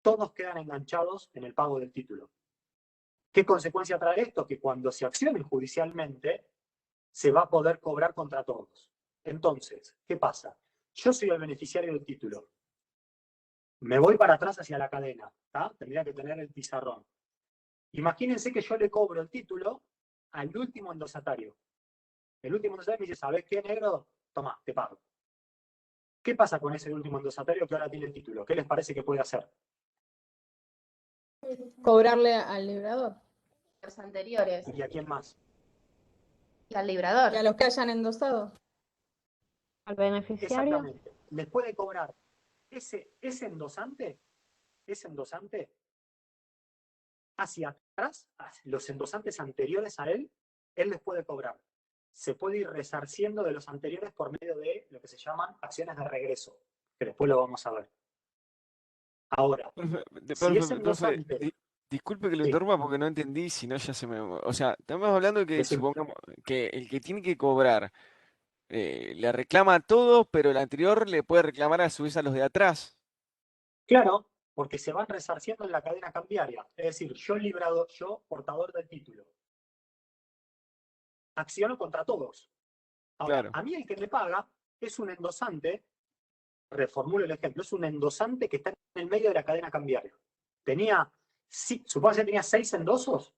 todos quedan enganchados en el pago del título. ¿Qué consecuencia trae esto? Que cuando se accione judicialmente, se va a poder cobrar contra todos. Entonces, ¿qué pasa? Yo soy el beneficiario del título. Me voy para atrás hacia la cadena, ¿tá? Tendría que tener el pizarrón. Imagínense que yo le cobro el título al último endosatario. El último endosatario me dice, ¿sabes qué, negro? Toma, te pago. ¿Qué pasa con ese último endosatario que ahora tiene el título? ¿Qué les parece que puede hacer? Cobrarle al librador. Los anteriores. ¿Y a quién más? Y al librador. Y a los que hayan endosado. Al beneficiario. Exactamente. Les puede cobrar ese endosante hacia atrás, los endosantes anteriores a él les puede cobrar. Se puede ir resarciendo de los anteriores por medio de lo que se llaman acciones de regreso, que después lo vamos a ver. Ahora, si ese endosante... Disculpe que lo Sí. interrumpa porque no entendí, si no ya se me... O sea, estamos hablando de que supongamos que el que tiene que cobrar le reclama a todos, pero el anterior le puede reclamar a su vez a los de atrás. Claro, porque se van resarciendo en la cadena cambiaria. Es decir, yo portador del título, acciono contra todos. Ahora, Claro. a mí el que me paga es un endosante, reformulo el ejemplo, es un endosante que está en el medio de la cadena cambiaria. Supongo que tenía 6 endosos,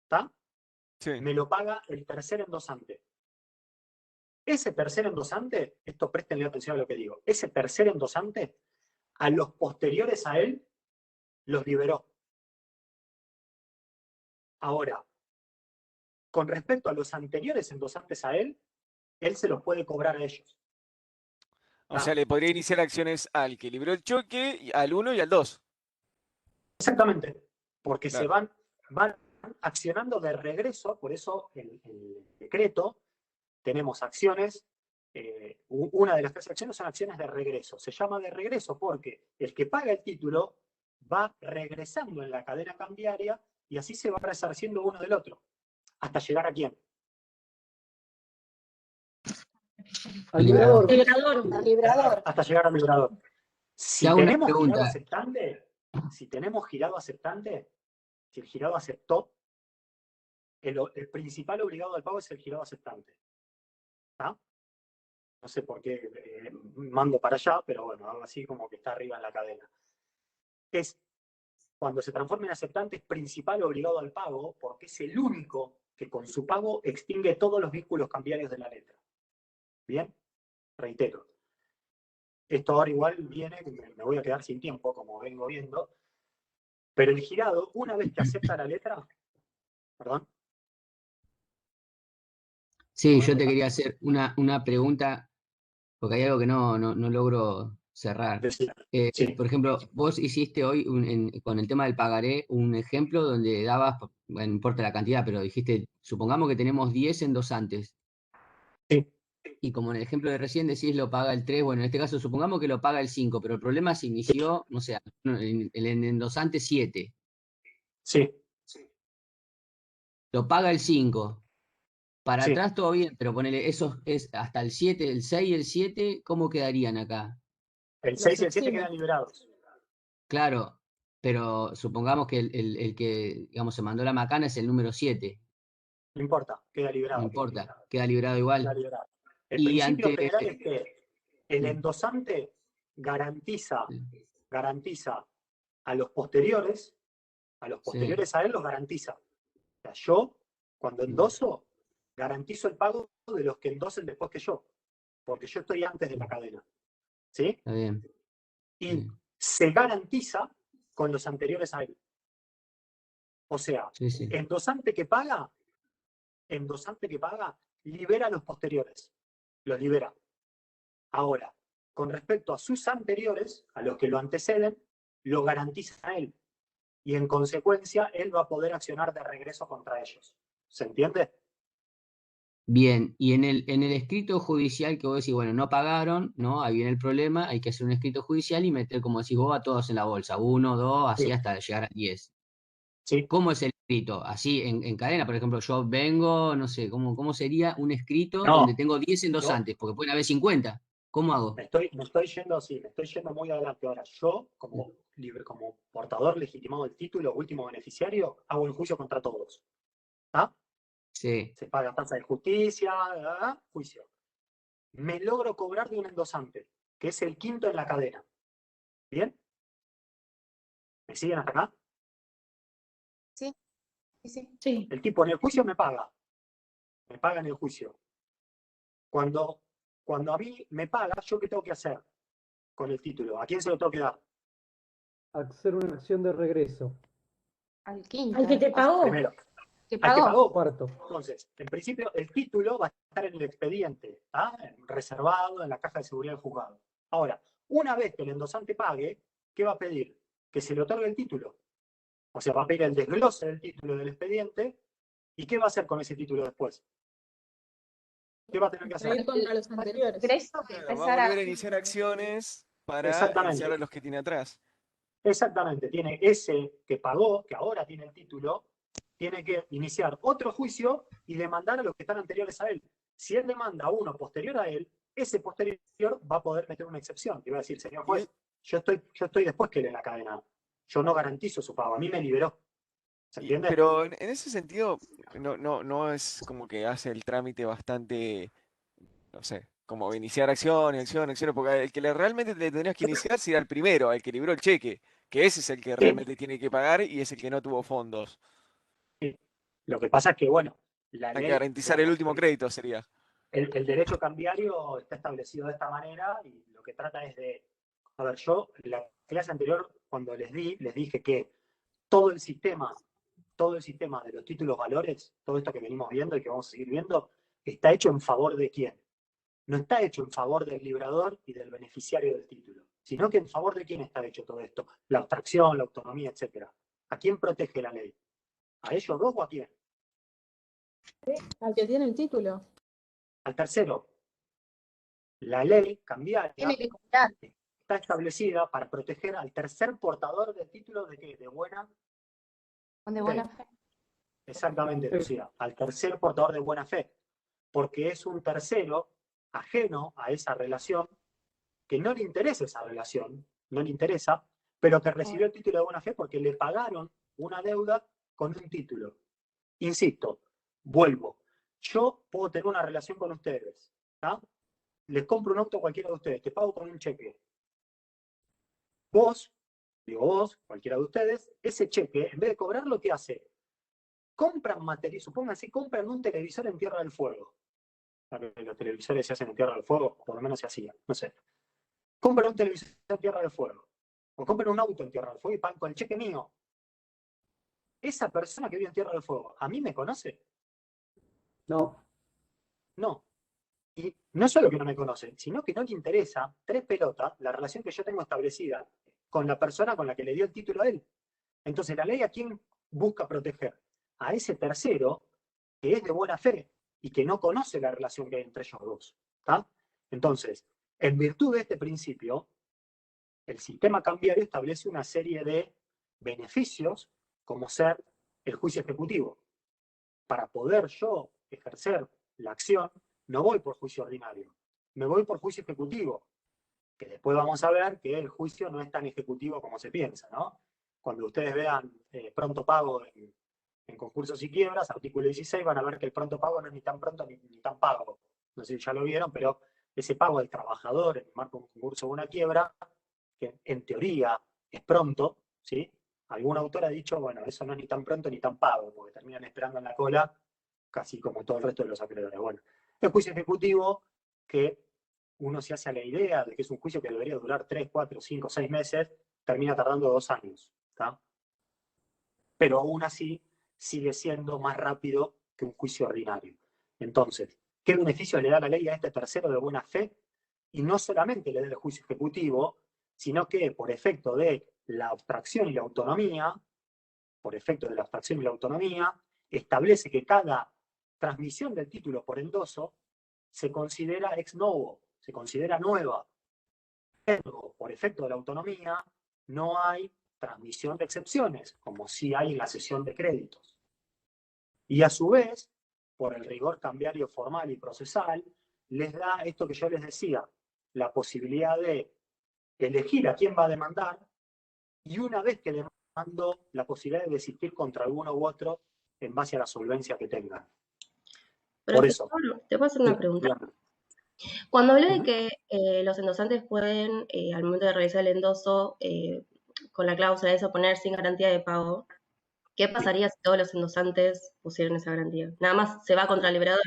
¿está? Sí. Me lo paga el tercer endosante. Ese tercer endosante, esto préstenle atención a lo que digo, ese tercer endosante, a los posteriores a él, los liberó. Ahora, con respecto a los anteriores endosantes a él se los puede cobrar a ellos. O sea, le podría iniciar acciones al que libró el choque, al 1 y al 2. Exactamente, porque Claro. se van accionando de regreso, por eso el decreto tenemos acciones, una de las 3 acciones son acciones de regreso. Se llama de regreso porque el que paga el título va regresando en la cadena cambiaria y así se va resarciendo uno del otro. ¿Hasta llegar a quién? Al librador. Al librador. Hasta llegar al librador. Si Te hago una tenemos pregunta. girado aceptante, si el girado aceptó, el principal obligado al pago es el girado aceptante. ¿Está? No sé por qué mando para allá, pero bueno, algo así como que está arriba en la cadena. Cuando se transforma en aceptante, es principal obligado al pago, porque es el único que con su pago extingue todos los vínculos cambiarios de la letra. ¿Bien? Reitero. Esto ahora igual viene, me voy a quedar sin tiempo, como vengo viendo, pero el girado, una vez que acepta la letra, perdón. Sí, yo te quería hacer una pregunta porque hay algo que no logro cerrar. Decía, Por ejemplo, vos hiciste hoy con el tema del pagaré un ejemplo donde dabas, bueno, no importa la cantidad, pero dijiste, supongamos que tenemos 10 endosantes. Sí. Y como en el ejemplo de recién decís lo paga el 3, bueno, en este caso supongamos que lo paga el 5, pero el problema se inició, no sé, el endosante 7. Sí. Lo paga el 5. Para Sí. atrás todo bien, pero ponele, eso es hasta el 7, el 6 y el 7, ¿cómo quedarían acá? El 6 y el 7 quedan liberados. Claro, pero supongamos que el que, digamos, se mandó la macana es el número 7. No importa, queda liberado. No importa, queda librado igual. Queda liberado. El Y principio ante... general es que el endosante garantiza a los posteriores a él los garantiza. O sea, yo, cuando endoso, garantizo el pago de los que endosen después que yo, porque yo estoy antes de la cadena. ¿Sí? Está bien. Y se garantiza con los anteriores a él. O sea, endosante que paga, libera a los posteriores. Los libera. Ahora, con respecto a sus anteriores, a los que lo anteceden, lo garantiza a él. Y en consecuencia, él va a poder accionar de regreso contra ellos. ¿Se entiende? Bien, y en el escrito judicial que vos decís, bueno, no pagaron, ¿no? Ahí viene el problema, hay que hacer un escrito judicial y meter, como decís vos, a todos en la bolsa, 1, 2, así hasta llegar a 10. Sí. ¿Cómo es el escrito? Así, en cadena, por ejemplo, yo vengo, no sé, ¿cómo sería un escrito donde tengo 10 endosantes? Porque pueden haber 50. ¿Cómo hago? Me estoy yendo muy adelante. Ahora, yo, como portador legitimado del título, último beneficiario, hago el juicio contra todos. ¿Ah? Sí. Se paga tasa de justicia, juicio. Me logro cobrar de un endosante, que es el quinto en la cadena. ¿Bien? ¿Me siguen hasta acá? Sí, sí. Sí. El tipo en el juicio me paga. Me paga en el juicio. Cuando a mí me paga, ¿yo qué tengo que hacer con el título? ¿A quién se lo tengo que dar? Hacer una acción de regreso. Al quinto. ¿Al que te pagó? Primero. ¿Te ¿Al que pagó? pagó? Cuarto. Entonces, en principio, el título va a estar en el expediente, reservado en la caja de seguridad del juzgado. Ahora, una vez que el endosante pague, ¿qué va a pedir? Que se le otorgue el título. O sea, va a pedir el desglose del título del expediente. ¿Y qué va a hacer con ese título después? ¿Qué va a tener que hacer? Ir contra los anteriores. Claro, va a volver a iniciar acciones para iniciar a los que tiene atrás. Exactamente. Tiene ese que pagó, que ahora tiene el título, tiene que iniciar otro juicio y demandar a los que están anteriores a él. Si él demanda a uno posterior a él, ese posterior va a poder meter una excepción. Y va a decir, señor juez, yo estoy después que él en la cadena. Yo no garantizo su pago. A mí me liberó. ¿Se entiende? Pero en ese sentido, no es como que hace el trámite bastante, no sé, como iniciar acciones, porque el que realmente le tendrías que iniciar sería el primero, el que libró el cheque, que ese es el que realmente tiene que pagar y es el que no tuvo fondos. Lo que pasa es que, bueno, la Hay ley, que garantizar el último crédito, sería. el derecho cambiario está establecido de esta manera y lo que trata es de... A ver, yo en la clase anterior, cuando les dije que todo el sistema de los títulos valores, todo esto que venimos viendo y que vamos a seguir viendo, está hecho en favor de quién. No está hecho en favor del librador y del beneficiario del título, sino que en favor de quién está hecho todo esto. La abstracción, la autonomía, etc. ¿A quién protege la ley? ¿A ellos dos o a quién? Al que tiene el título. Al tercero. La ley cambiaria Tiene que cobrar. está establecida para proteger al tercer portador del título de qué? De buena fe. Exactamente, Lucía. Al tercer portador de buena fe. Porque es un tercero ajeno a esa relación, que no le interesa esa relación, no le interesa, pero que recibió el título de buena fe porque le pagaron una deuda con un título. Insisto, vuelvo. Yo puedo tener una relación con ustedes. Les compro un auto a cualquiera de ustedes, te pago con un cheque. Vos, cualquiera de ustedes, ese cheque, en vez de cobrarlo, ¿qué hace? Compran material, supónganse, compran un televisor en Tierra del Fuego. Los televisores se hacen en Tierra del Fuego, por lo menos se hacían, no sé. Compran un televisor en Tierra del Fuego. O compran un auto en Tierra del Fuego y pagan con el cheque mío. Esa persona que vive en Tierra del Fuego, ¿a mí me conoce? No. No. Y no solo que no me conoce, sino que no le interesa 3 pelotas la relación que yo tengo establecida con la persona con la que le dio el título a él. Entonces, la ley ¿a quién busca proteger? A ese tercero que es de buena fe y que no conoce la relación que hay entre ellos dos. ¿Tá? Entonces, en virtud de este principio, el sistema cambiario establece una serie de beneficios, como ser el juicio ejecutivo. Para poder yo ejercer la acción, no voy por juicio ordinario, me voy por juicio ejecutivo, que después vamos a ver que el juicio no es tan ejecutivo como se piensa, ¿no? Cuando ustedes vean pronto pago en concursos y quiebras, artículo 16, van a ver que el pronto pago no es ni tan pronto ni tan pago. No sé si ya lo vieron, pero ese pago del trabajador en el marco de un concurso o una quiebra, que en teoría es pronto, ¿sí? Algún autor ha dicho, bueno, eso no es ni tan pronto ni tan pago, porque terminan esperando en la cola, casi como todo el resto de los acreedores. Bueno, el juicio ejecutivo, que uno se hace a la idea de que es un juicio que debería durar 3, 4, 5, 6 meses, termina tardando 2 años, ¿tá? Pero aún así sigue siendo más rápido que un juicio ordinario. Entonces, ¿qué beneficio le da la ley a este tercero de buena fe? Y no solamente le da el juicio ejecutivo, sino que por efecto de la abstracción y la autonomía, establece que cada transmisión del título por endoso se considera ex novo, se considera nueva. Pero por efecto de la autonomía no hay transmisión de excepciones, como sí hay en la cesión de créditos. Y a su vez, por el rigor cambiario formal y procesal, les da esto que yo les decía, la posibilidad de elegir a quién va a demandar, y una vez que demandó, la posibilidad de desistir contra alguno u otro en base a la solvencia que tengan. Por eso. Te puedo hacer una pregunta. Dígame. Cuando hablé de que los endosantes pueden, al momento de realizar el endoso, con la cláusula de eso, poner sin garantía de pago, ¿qué pasaría si todos los endosantes pusieran esa garantía? Nada más se va contra el liberador.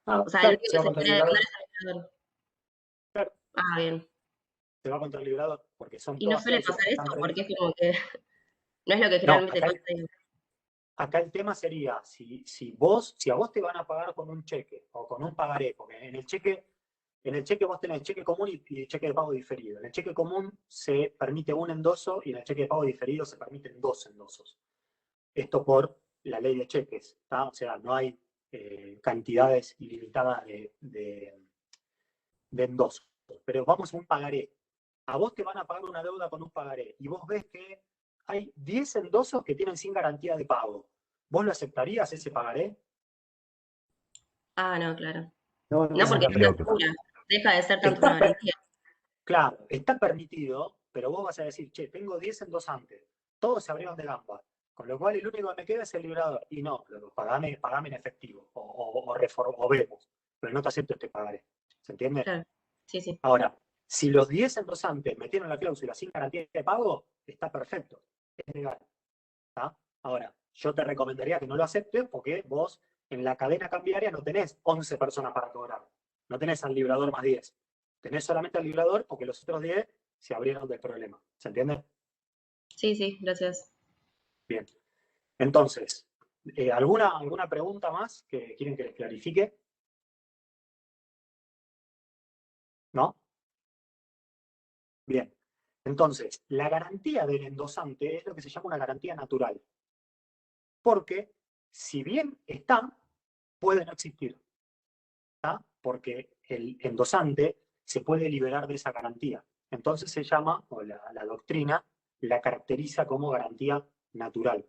O sea, el único que se podría demandar es el liberador. Claro. Ah, bien. Se va contra el liberador porque son Y no todas suele cláusulas pasar que eso, están porque es como que no es lo que generalmente pasa. Acá el tema sería, si a vos te van a pagar con un cheque o con un pagaré, porque en el cheque vos tenés cheque común y cheque de pago diferido. En el cheque común se permite un endoso y en el cheque de pago diferido se permiten 2 endosos. Esto por la ley de cheques, ¿tá? O sea, no hay cantidades ilimitadas de endosos. Pero vamos a un pagaré. A vos te van a pagar una deuda con un pagaré y vos ves que hay 10 endosos que tienen sin garantía de pago. ¿Vos lo aceptarías ese pagaré? Ah, no, claro. No, No, porque es una figura. Deja de ser tanto una garantía. Claro, está permitido, pero vos vas a decir, che, tengo 10 endosantes, todos se abrieron de gamba, con lo cual el único que me queda es el liberador. Y no, pagame en efectivo, o vemos, pero no te acepto este pagaré. ¿Se entiende? Claro, sí, sí. Ahora, si los 10 endosantes metieron la cláusula sin garantía de pago, está perfecto, es legal. ¿Tá? Ahora, yo te recomendaría que no lo aceptes porque vos en la cadena cambiaria no tenés 11 personas para cobrar, no tenés al librador más 10. Tenés solamente al librador porque los otros 10 se abrieron del problema. ¿Se entiende? Sí, sí, gracias. Bien. Entonces, ¿alguna pregunta más que quieren que les clarifique? ¿No? Bien. Entonces, la garantía del endosante es lo que se llama una garantía natural. Porque, si bien está, puede no existir. ¿Tá? Porque el endosante se puede liberar de esa garantía. Entonces se llama, o la doctrina la caracteriza como garantía natural.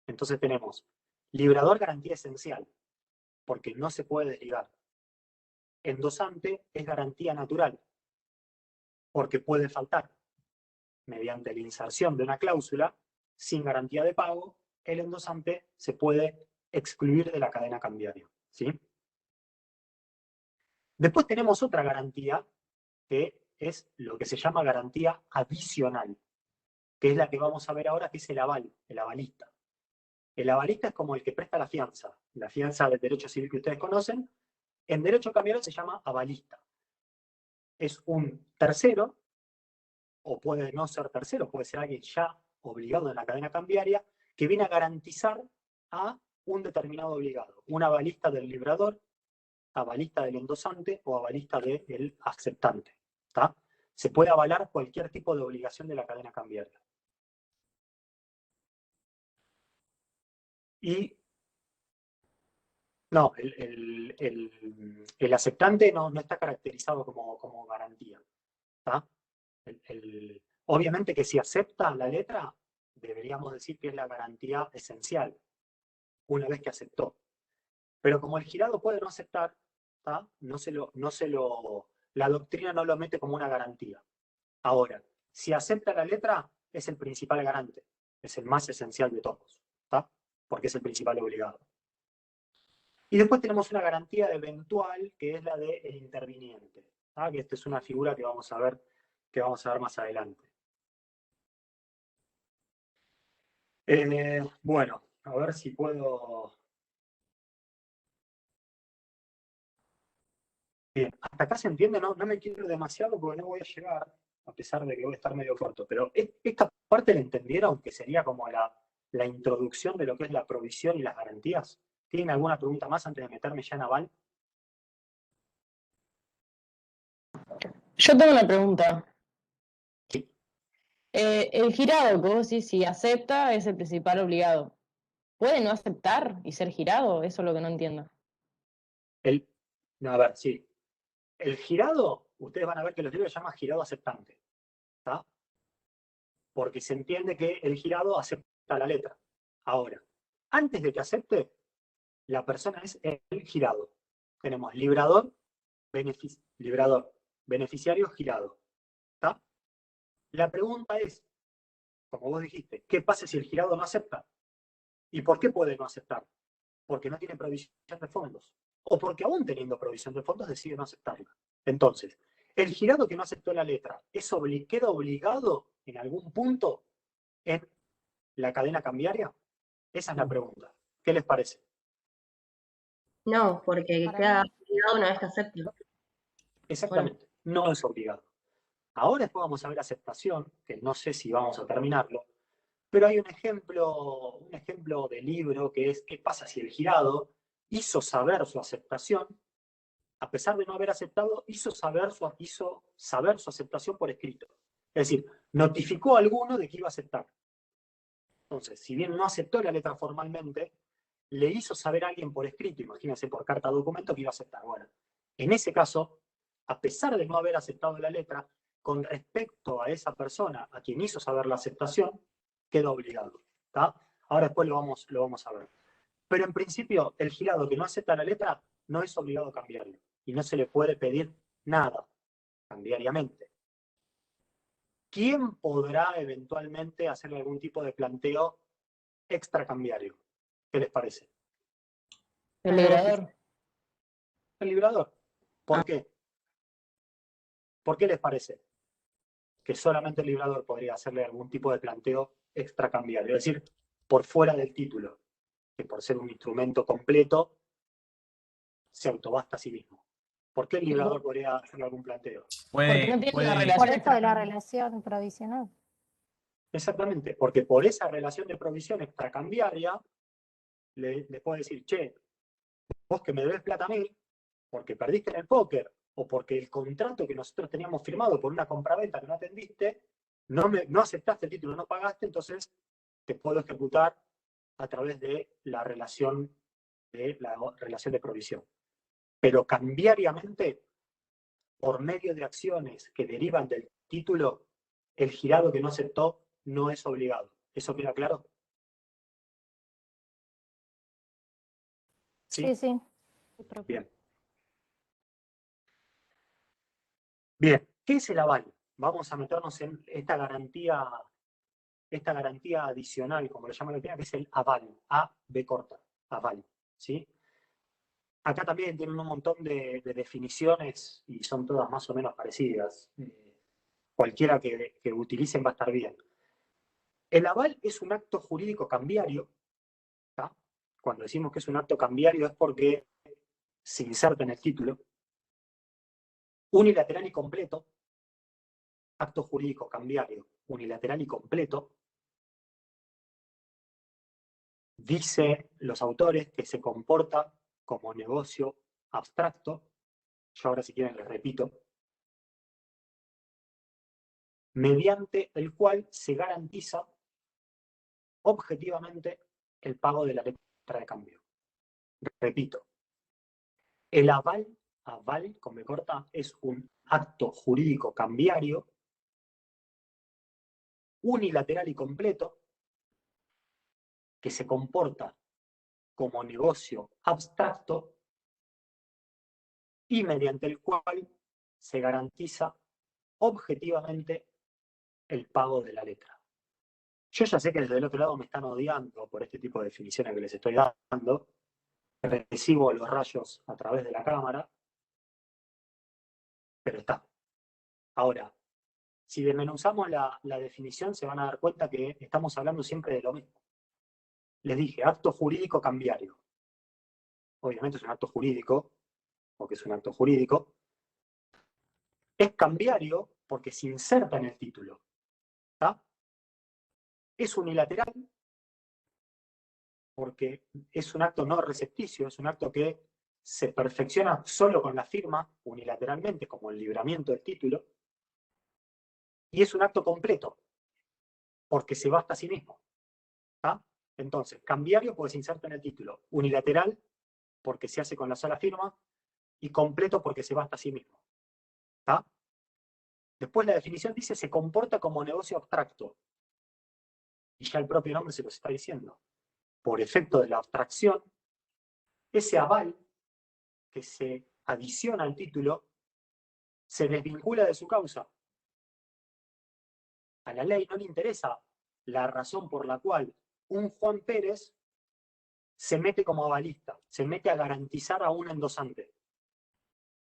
Entonces tenemos liberador, garantía esencial, porque no se puede desligar. Endosante es garantía natural, porque puede faltar. Mediante la inserción de una cláusula sin garantía de pago, el endosante se puede excluir de la cadena cambiaria. ¿Sí? Después tenemos otra garantía, que es lo que se llama garantía adicional, que es la que vamos a ver ahora, que es el avalista. El avalista es como el que presta la fianza del derecho civil que ustedes conocen. En derecho cambiario se llama avalista. Es un tercero, o puede no ser tercero, puede ser alguien ya obligado en la cadena cambiaria, que viene a garantizar a un determinado obligado. Un avalista del librador avalista del endosante o avalista del aceptante. ¿Tá? Se puede avalar cualquier tipo de obligación de la cadena cambiaria. Y no, el aceptante no está caracterizado como garantía. ¿Tá? Obviamente que si acepta la letra, deberíamos decir que es la garantía esencial, una vez que aceptó. Pero como el girado puede no aceptar, ¿tá? La doctrina no lo mete como una garantía. Ahora, si acepta la letra, es el principal garante, es el más esencial de todos, ¿tá? Porque es el principal obligado. Y después tenemos una garantía eventual, que es la del interviniente, ¿tá? Que esta es una figura que vamos a ver más adelante. Bueno, a ver si puedo... Bien, hasta acá se entiende, no me quiero ir demasiado porque no voy a llegar, a pesar de que voy a estar medio corto, pero esta parte la entendieron, que sería como la introducción de lo que es la provisión y las garantías. ¿Tienen alguna pregunta más antes de meterme ya en aval? Yo tengo una pregunta. El girado, que vos decís, si acepta, es el principal obligado. ¿Puede no aceptar y ser girado? Eso es lo que no entiendo. No, a ver, sí. El girado, ustedes van a ver que los libros se llama girado aceptante, ¿tá? Porque se entiende que el girado acepta la letra. Ahora, antes de que acepte, la persona es el girado. Tenemos librador, beneficiario, girado. ¿Tá? La pregunta es, como vos dijiste, ¿qué pasa si el girado no acepta? ¿Y por qué puede no aceptar? Porque no tiene provisión de fondos. O porque aún teniendo provisión de fondos decide no aceptarla. Entonces, el girado que no aceptó la letra, ¿queda obligado en algún punto en la cadena cambiaria? Esa es la pregunta. ¿Qué les parece? No, porque queda obligado una vez que acepta. Exactamente, no es obligado. Ahora después vamos a ver aceptación, que no sé si vamos a terminarlo, pero hay un ejemplo de libro que es ¿qué pasa si el girado hizo saber su aceptación? A pesar de no haber aceptado, hizo saber su aceptación por escrito. Es decir, notificó a alguno de que iba a aceptar. Entonces, si bien no aceptó la letra formalmente, le hizo saber a alguien por escrito, imagínense por carta o documento, que iba a aceptar. Bueno, en ese caso, a pesar de no haber aceptado la letra, con respecto a esa persona a quien hizo saber la aceptación, queda obligado. ¿Tá? Ahora después lo vamos a ver. Pero en principio, el girado que no acepta la letra no es obligado a cambiarlo. Y no se le puede pedir nada cambiariamente. ¿Quién podrá eventualmente hacerle algún tipo de planteo extracambiario? ¿Qué les parece? El librador. El librador. ¿Por qué? ¿Por qué les parece que solamente el librador podría hacerle algún tipo de planteo extracambiario? Es decir, por fuera del título, que por ser un instrumento completo se autobasta a sí mismo. ¿Por qué el librador podría hacerle algún planteo? Porque no tiene una Por relación eso de la relación provisional. Exactamente, porque por esa relación de provisión extracambiaria le puedo decir, che, vos que me debes plata a mí, porque perdiste en el póker, o porque el contrato que nosotros teníamos firmado por una compraventa que no atendiste, no aceptaste el título, no pagaste, entonces te puedo ejecutar a través de la relación de provisión. Pero cambiariamente, por medio de acciones que derivan del título, el girado que no aceptó no es obligado. ¿Eso queda claro? Sí, sí. Bien. Bien, ¿qué es el aval? Vamos a meternos en esta garantía adicional, como lo llama la que es el aval, A, B corta, aval, ¿sí? Acá también tienen un montón de definiciones y son todas más o menos parecidas. Cualquiera que utilicen va a estar bien. El aval es un acto jurídico cambiario. ¿Tá? Cuando decimos que es un acto cambiario es porque se inserta en el título. Unilateral y completo. Acto jurídico cambiario, unilateral y completo. Dice los autores que se comporta como negocio abstracto, yo ahora si quieren les repito, mediante el cual se garantiza objetivamente el pago de la letra de cambio. Repito, el aval con B corta, es un acto jurídico cambiario unilateral y completo que se comporta como negocio abstracto y mediante el cual se garantiza objetivamente el pago de la letra. Yo ya sé que desde el otro lado me están odiando por este tipo de definiciones que les estoy dando. Recibo los rayos a través de la cámara, pero está. Ahora, si desmenuzamos la definición, se van a dar cuenta que estamos hablando siempre de lo mismo. Les dije, acto jurídico cambiario. Obviamente es un acto jurídico, porque es un acto jurídico. Es cambiario porque se inserta en el título. ¿Está? Es unilateral porque es un acto no recepticio, es un acto que se perfecciona solo con la firma, unilateralmente, como el libramiento del título. Y es un acto completo, porque se basta a sí mismo. ¿Está? Entonces, cambiario porque se inserta en el título, unilateral porque se hace con la sola firma, y completo porque se basta a sí mismo. ¿Está? Después la definición dice se comporta como negocio abstracto. Y ya el propio nombre se los está diciendo. Por efecto de la abstracción, ese aval que se adiciona al título se desvincula de su causa. A la ley no le interesa la razón por la cual un Juan Pérez se mete como avalista, se mete a garantizar a un endosante.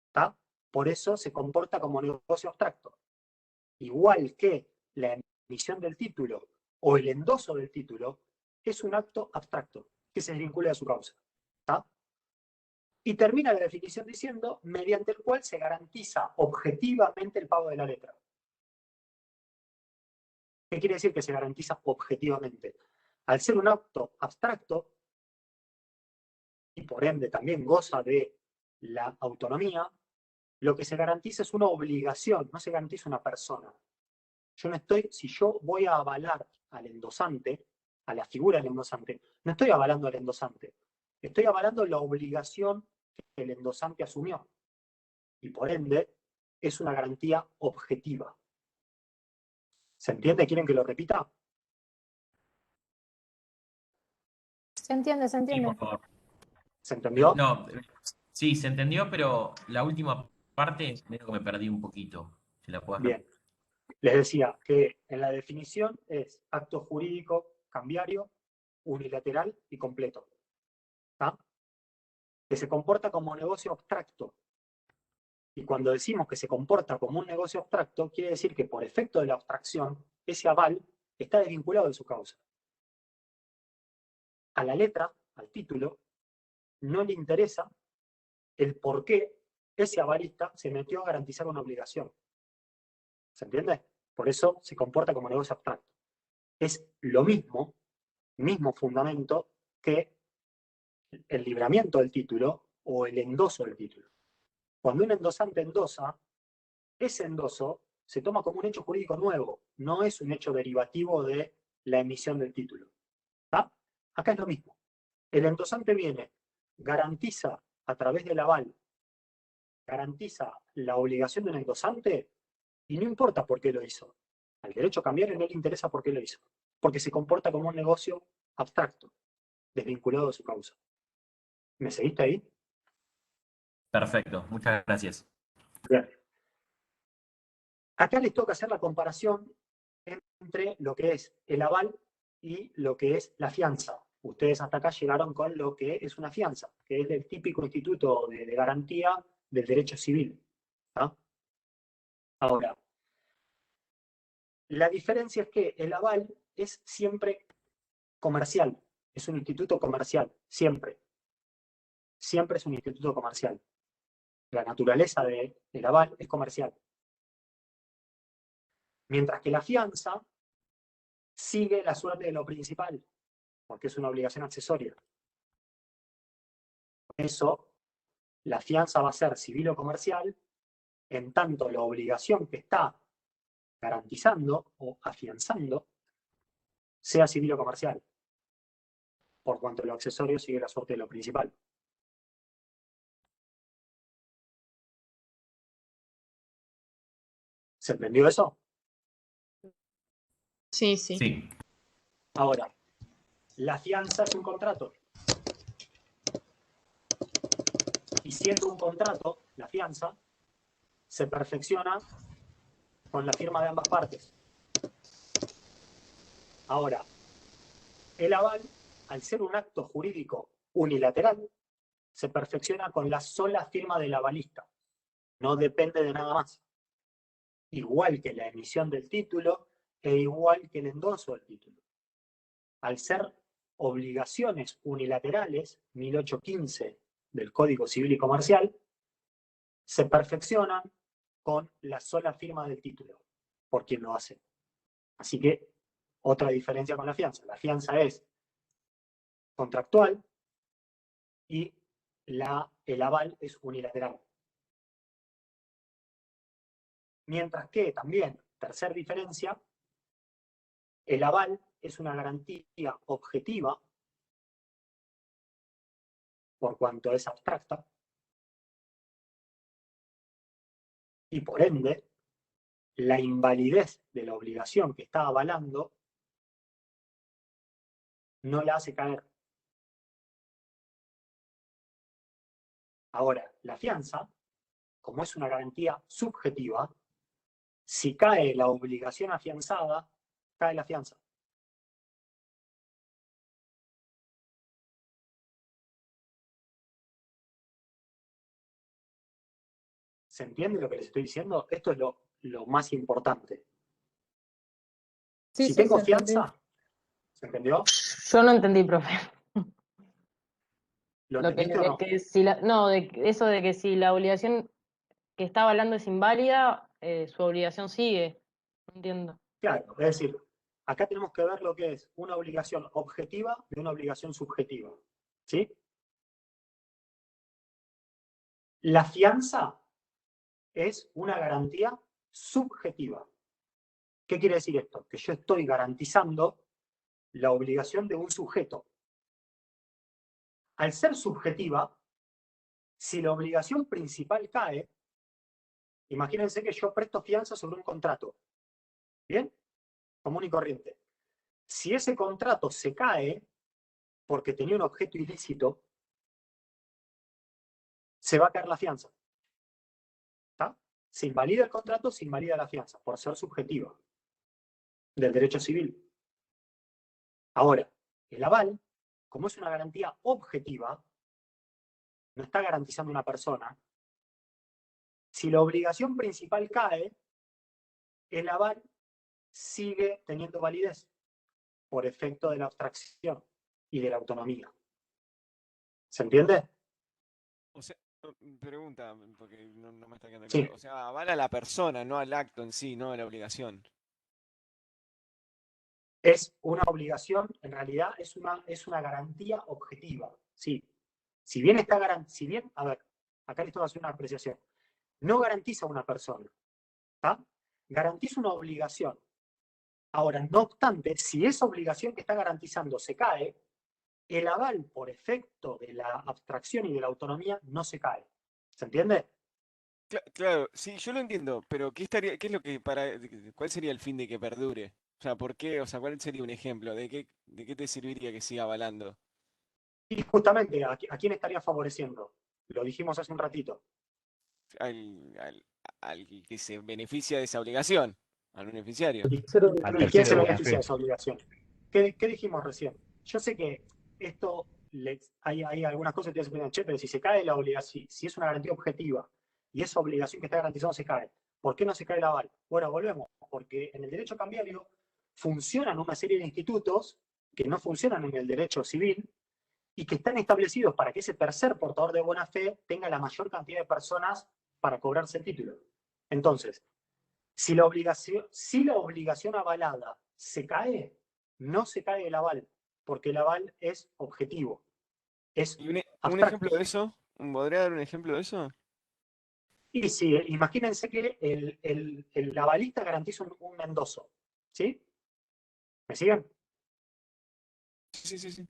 ¿Está? Por eso se comporta como negocio abstracto. Igual que la emisión del título o el endoso del título es un acto abstracto que se desvincula de su causa. ¿Está? Y termina la definición diciendo, mediante el cual se garantiza objetivamente el pago de la letra. ¿Qué quiere decir que se garantiza objetivamente? Al ser un acto abstracto, y por ende también goza de la autonomía, lo que se garantiza es una obligación, no se garantiza una persona. Si yo voy a avalar al endosante, a la figura del endosante, no estoy avalando al endosante, estoy avalando la obligación que el endosante asumió. Y por ende, es una garantía objetiva. ¿Se entiende? ¿Quieren que lo repita? Se entiende, se Sí, entiende. por favor. ¿Se entendió? No, sí, se entendió, pero la última parte medio que me perdí un poquito. Si la puedes Bien. Les decía que en la definición es acto jurídico cambiario, unilateral y completo. ¿Está? Que se comporta como negocio abstracto. Y cuando decimos que se comporta como un negocio abstracto, quiere decir que por efecto de la abstracción, ese aval está desvinculado de su causa. A la letra, al título, no le interesa el por qué ese avalista se metió a garantizar una obligación. ¿Se entiende? Por eso se comporta como negocio abstracto. Es lo mismo fundamento que el libramiento del título o el endoso del título. Cuando un endosante endosa, ese endoso se toma como un hecho jurídico nuevo, no es un hecho derivativo de la emisión del título. ¿Está? Acá es lo mismo. El endosante viene, garantiza a través del aval, garantiza la obligación de un endosante y no importa por qué lo hizo. Al derecho cambiario no le interesa por qué lo hizo, porque se comporta como un negocio abstracto, desvinculado de su causa. ¿Me seguiste ahí? Perfecto, muchas gracias. Bien. Acá les toca hacer la comparación entre lo que es el aval y lo que es la fianza. Ustedes hasta acá llegaron con lo que es una fianza, que es el típico instituto de garantía del derecho civil. ¿Ah? Ahora, la diferencia es que el aval es siempre comercial, es un instituto comercial, siempre. Siempre es un instituto comercial. La naturaleza del aval es comercial. Mientras que la fianza sigue la suerte de lo principal, porque es una obligación accesoria. Por eso, la fianza va a ser civil o comercial, en tanto la obligación que está garantizando o afianzando sea civil o comercial, por cuanto lo accesorio sigue la suerte de lo principal. ¿Se entendió eso? Sí, sí. Sí. Ahora, la fianza es un contrato. Y siendo un contrato, la fianza se perfecciona con la firma de ambas partes. Ahora, el aval, al ser un acto jurídico unilateral, se perfecciona con la sola firma del avalista. No depende de nada más. Igual que la emisión del título e igual que el endoso del título. Al ser obligaciones unilaterales, 1815 del Código Civil y Comercial, se perfeccionan con la sola firma del título, por quien lo hace. Así que, otra diferencia con la fianza. La fianza es contractual y el aval es unilateral. Mientras que también, tercera diferencia, el aval es una garantía objetiva, por cuanto es abstracta, y por ende, la invalidez de la obligación que está avalando no la hace caer. Ahora, la fianza, como es una garantía subjetiva, si cae la obligación afianzada, cae la fianza. ¿Se entiende lo que les estoy diciendo? Esto es lo más importante. Sí, Si sí, tengo se entendió. fianza, ¿se entendió? Yo no entendí, profe. ¿Lo Lo que, entendiste o no? que si no, eso de que si la obligación que está avalando es inválida, su obligación sigue. No entiendo. Claro, es decir, acá tenemos que ver lo que es una obligación objetiva de una obligación subjetiva. ¿Sí? La fianza es una garantía subjetiva. ¿Qué quiere decir esto? Que yo estoy garantizando la obligación de un sujeto. Al ser subjetiva, si la obligación principal cae, imagínense que yo presto fianza sobre un contrato. ¿Bien? Común y corriente. Si ese contrato se cae porque tenía un objeto ilícito, se va a caer la fianza. ¿Está? Se invalida el contrato, se invalida la fianza, por ser subjetiva del derecho civil. Ahora, el aval, como es una garantía objetiva, no está garantizando una persona. Si la obligación principal cae, el aval sigue teniendo validez por efecto de la abstracción y de la autonomía. ¿Se entiende? O sea, pregunta, porque no me está quedando Sí. claro. O sea, avala a la persona, no al acto en sí, no a la obligación. Es una obligación, en realidad es una garantía objetiva. Sí. Si bien, a ver, acá les tengo que hacer una apreciación. No garantiza a una persona. ¿Está? Garantiza una obligación. Ahora, no obstante, si esa obligación que está garantizando se cae, el aval por efecto de la abstracción y de la autonomía no se cae. ¿Se entiende? Claro, sí, yo lo entiendo, pero ¿qué es lo que cuál sería el fin de que perdure? O sea, ¿por qué? O sea, ¿cuál sería un ejemplo? ¿De qué te serviría que siga avalando? Y justamente, ¿a quién estaría favoreciendo? Lo dijimos hace un ratito. Al que se beneficia de esa obligación, al beneficiario. ¿Y quién se beneficia de esa obligación? ¿Qué dijimos recién? Yo sé que esto, hay algunas cosas que te dicen, che, pero si se cae la obligación, si es una garantía objetiva y esa obligación que está garantizada se cae, ¿por qué no se cae el aval? Bueno, volvemos, porque en el derecho cambiario funcionan una serie de institutos que no funcionan en el derecho civil y que están establecidos para que ese tercer portador de buena fe tenga la mayor cantidad de personas para cobrarse el título. Entonces, si la obligación avalada se cae, no se cae el aval, porque el aval es objetivo. Es ¿Y un abstracto. ejemplo de eso? ¿Podría dar un ejemplo de eso? Y sí, imagínense que el avalista garantiza un endoso, ¿sí? ¿Me siguen? Sí, sí, sí.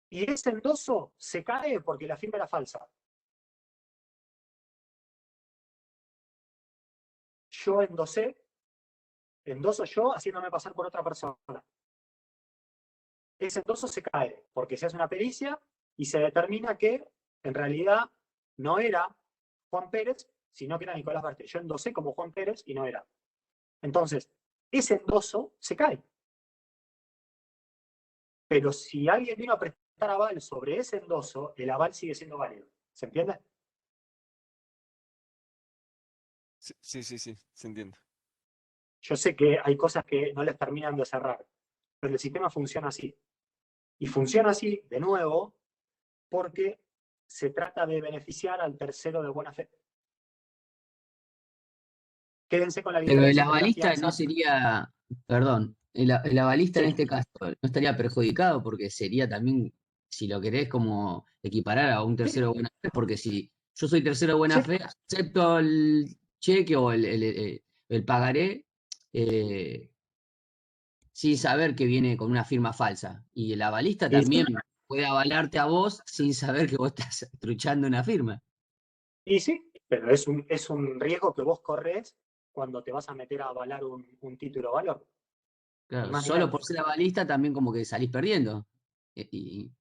Y ese endoso se cae porque la firma era falsa. Yo endoso yo haciéndome pasar por otra persona. Ese endoso se cae porque se hace una pericia y se determina que en realidad no era Juan Pérez, sino que era Nicolás Berti. Yo endosé como Juan Pérez y no era. Entonces, ese endoso se cae. Pero si alguien vino a prestar aval sobre ese endoso, el aval sigue siendo válido. ¿Se entiende? Sí, sí, sí, se entiende. Yo sé que hay cosas que no les terminan de cerrar, pero el sistema funciona así. Y funciona así, de nuevo, porque se trata de beneficiar al tercero de buena fe. Quédense con la Pero el diferencia entre la avalista no fianza. sería, perdón, el avalista en Sí, este caso no estaría perjudicado porque sería también, si lo querés, como equiparar a un tercero de buena fe, porque si yo soy tercero de buena sí. fe, acepto el cheque o el pagaré sin saber que viene con una firma falsa. Y el avalista Y sí, también puede avalarte a vos sin saber que vos estás truchando una firma. y sí, pero es un riesgo que vos corres cuando te vas a meter a avalar un título de valor. Claro, solo Imagínate, por ser avalista también como que salís perdiendo. Y,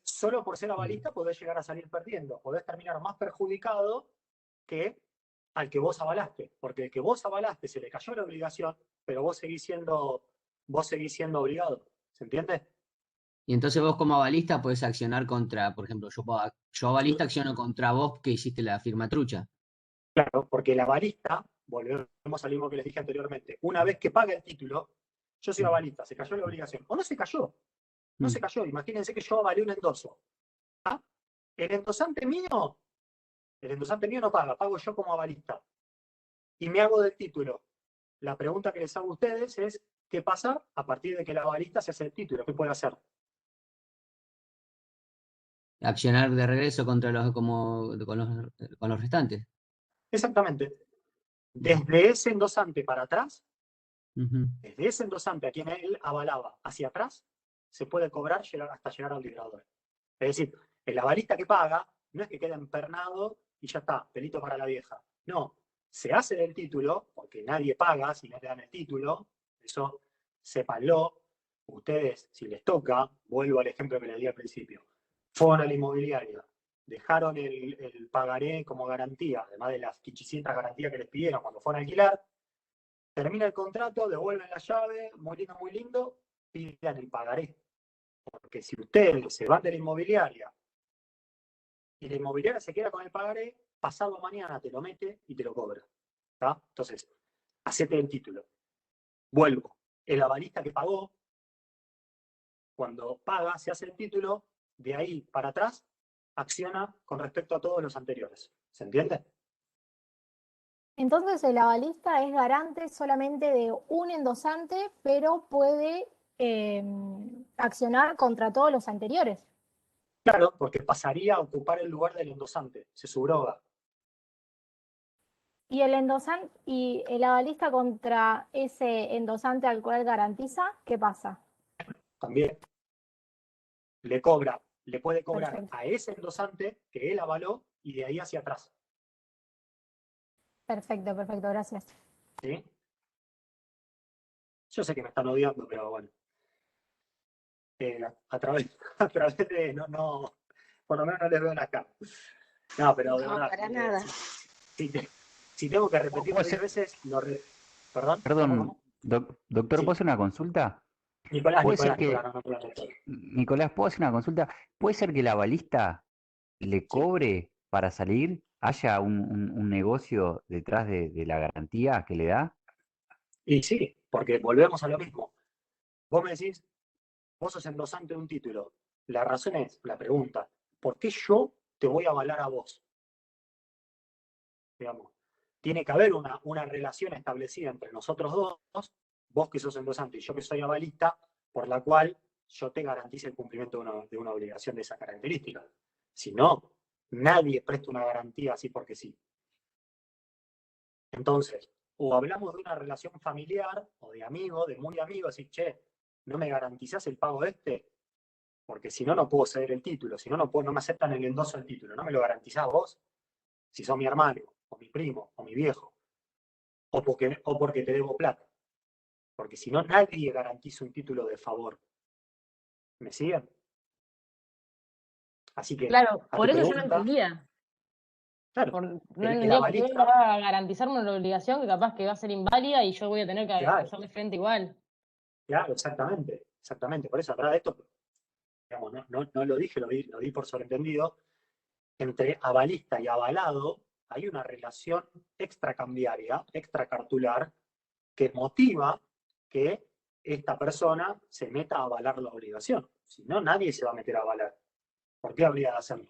solo por ser avalista, podés llegar a salir perdiendo. Podés terminar más perjudicado que al que vos avalaste. Porque el que vos avalaste se le cayó la obligación, pero vos seguís siendo obligado. ¿Se entiende? y entonces vos como avalista podés accionar contra, por ejemplo, yo avalista acciono contra vos que hiciste la firma trucha. Claro, porque el avalista, volvemos al mismo que les dije anteriormente, una vez que paga el título, yo soy avalista, se cayó la obligación. O no se cayó, no se cayó. Imagínense que yo avalé un endoso. ¿Ah? El endosante mío no paga, pago yo como avalista. Y me hago del título. La pregunta que les hago a ustedes es, ¿qué pasa a partir de que el avalista se hace el título? ¿Qué puede hacer? Accionar de regreso contra con los restantes. Exactamente. Desde ese endosante para atrás, Ujú. desde ese endosante a quien él avalaba hacia atrás, se puede cobrar hasta llegar al liberador. Es decir, el avalista que paga no es que quede empernado y ya está, pelito para la vieja. No, se hace del título, porque nadie paga si no te dan el título, eso sépanlo. Ustedes, si les toca, vuelvo al ejemplo que les di al principio, fueron a la inmobiliaria, dejaron el pagaré como garantía, además de las 500 garantías que les pidieron cuando fueron a alquilar, termina el contrato, devuelven la llave, muy lindo, pidan el pagaré. Porque si ustedes se van de la inmobiliaria y la inmobiliaria se queda con el pagaré, pasado mañana te lo mete y te lo cobra. ¿Tá? Entonces, hacete el título. Vuelvo. El avalista que pagó, cuando paga, se hace el título, de ahí para atrás, acciona con respecto a todos los anteriores. ¿Se entiende? Entonces el avalista es garante solamente de un endosante, pero puede accionar contra todos los anteriores. Claro, porque pasaría a ocupar el lugar del endosante, se subroga. Y el endosante y el avalista contra ese endosante al cual garantiza, ¿qué pasa? También le puede cobrar Perfecto. a ese endosante que él avaló y de ahí hacia atrás. Perfecto, perfecto, gracias. ¿Sí? Yo sé que me están odiando, pero bueno. A través de, no, por lo menos no les veo la cara. No, pero de No, verdad, para nada. si tengo que repetirlo 10 veces, Perdón, Perdón, doctor, Sí. ¿puedo hacer una consulta? Nicolás, ¿Puede ser Nicolás, que, no, Nicolás. Nicolás, ¿puedo hacer una consulta? ¿Puede ser que el avalista le cobre para salir? ¿Haya un negocio detrás de la garantía que le da? Y sí, porque volvemos a lo mismo. Vos me decís, vos sos endosante de un título. La razón es, la pregunta, ¿por qué yo te voy a avalar a vos? Digamos, tiene que haber una relación establecida entre nosotros dos, vos que sos endosante y yo que soy avalista, por la cual yo te garantice el cumplimiento de una obligación de esa característica. Si no, Nadie presta una garantía así porque sí. Entonces, o hablamos de una relación familiar o de amigo, de muy amigo, así, che, ¿no me garantizás el pago de este? Porque si no, no puedo ceder el título. Si no, no me aceptan el endoso del título. ¿No me lo garantizás vos? Si sos mi hermano, o mi primo, o mi viejo. O porque te debo plata. Porque si no, nadie garantiza un título de favor. ¿Me siguen? Así que, Claro, a por tu eso yo no pregunta, entendía. claro, No el entendía por qué avalista, va a garantizarme una obligación que capaz que va a ser inválida y yo voy a tener que claro, hacerle frente igual. claro, exactamente, exactamente. Por eso, atrás de esto, digamos, no lo dije, lo di por sobreentendido. Entre avalista y avalado hay una relación extracambiaria, extracartular, que motiva que esta persona se meta a avalar la obligación. Si no, nadie se va a meter a avalar. ¿Por qué habría de hacerlo?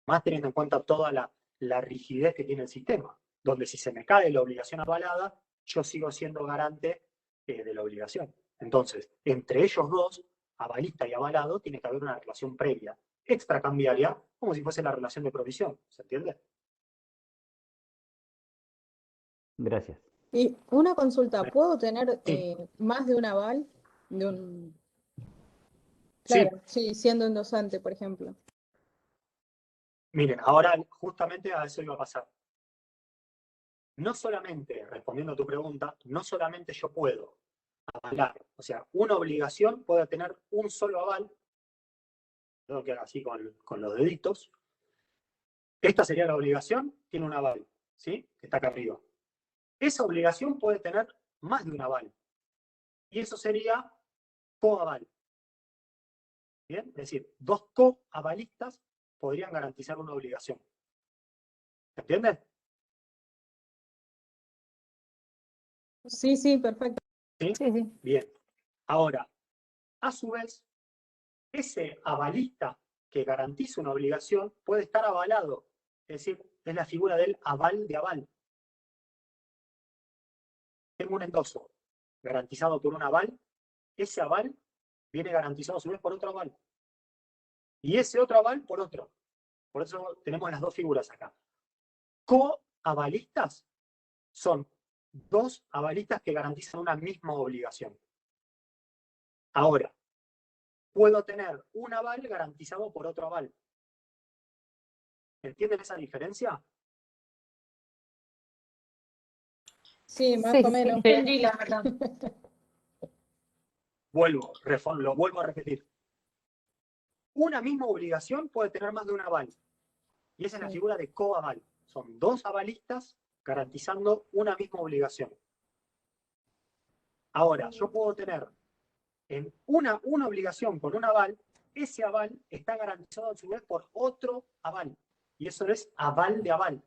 Más teniendo en cuenta toda la rigidez que tiene el sistema, donde si se me cae la obligación avalada, yo sigo siendo garante de la obligación. Entonces, entre ellos dos, avalista y avalado, tiene que haber una relación previa, extracambiaria, como si fuese la relación de provisión. ¿Se entiende? Gracias. Y una consulta, ¿puedo tener Sí. más de un aval? De un... Sí. Claro, sí, siendo endosante, por ejemplo. Miren, ahora justamente a eso iba a pasar. No solamente, respondiendo a tu pregunta, no solamente yo puedo avalar, o sea, una obligación puede tener un solo aval, tengo que hacer así con los deditos. Esta sería la obligación, tiene un aval, ¿sí? Que está acá arriba. Esa obligación puede tener más de un aval, y eso sería coaval. ¿Bien? Es decir, dos coavalistas podrían garantizar una obligación. ¿Se entiende? Sí, sí, perfecto. ¿Sí? Sí, sí. Bien. Ahora, a su vez, ese avalista que garantiza una obligación puede estar avalado. Es decir, es la figura del aval de aval. Tengo un endoso garantizado por un aval. Ese aval viene garantizado a su vez por otro aval. Y ese otro aval por otro. Por eso tenemos las dos figuras acá. Coavalistas son dos avalistas que garantizan una misma obligación. Ahora, puedo tener un aval garantizado por otro aval. ¿Entienden esa diferencia? Sí, más Sí, o sí, menos. Entendí, la verdad. Lo vuelvo a repetir. Una misma obligación puede tener más de un aval. Y esa es la figura de coaval. Son dos avalistas garantizando una misma obligación. Ahora, yo puedo tener en una obligación con un aval, ese aval está garantizado a su vez por otro aval. Y eso es aval de aval.